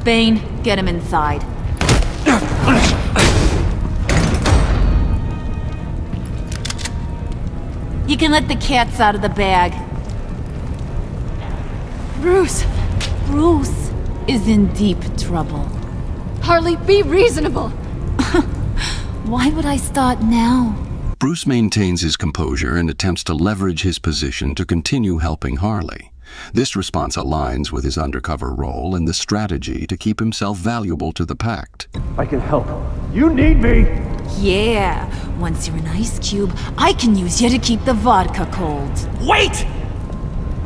Bane, get him inside. You can let the cats out of the bag. Bruce! Bruce is in deep trouble. Harley, be reasonable! Why would I start now? Bruce maintains his composure and attempts to leverage his position to continue helping Harley. This response aligns with his undercover role and the strategy to keep himself valuable to the Pact. I can help. You need me! Yeah, once you're an ice cube, I can use you to keep the vodka cold. Wait!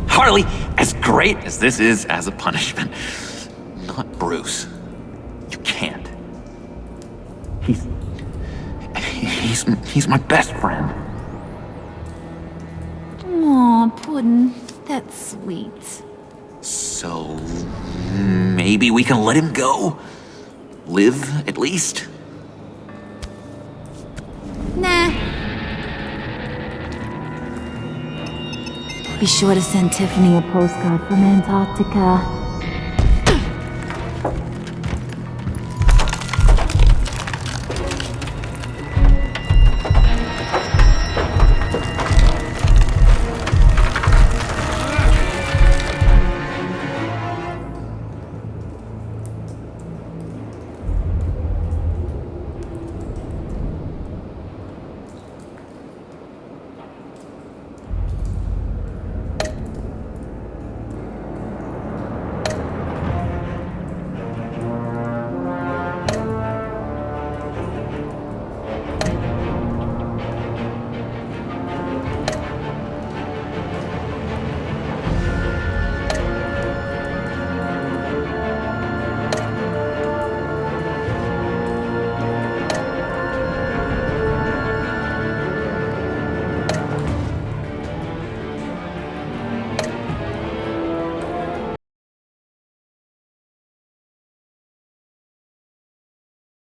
Harley, as great as this is as a punishment, not Bruce. You can't. He's my best friend. Aw, Puddin', that's sweet. So maybe we can let him go? Live, at least? Nah. Be sure to send Tiffany a postcard from Antarctica.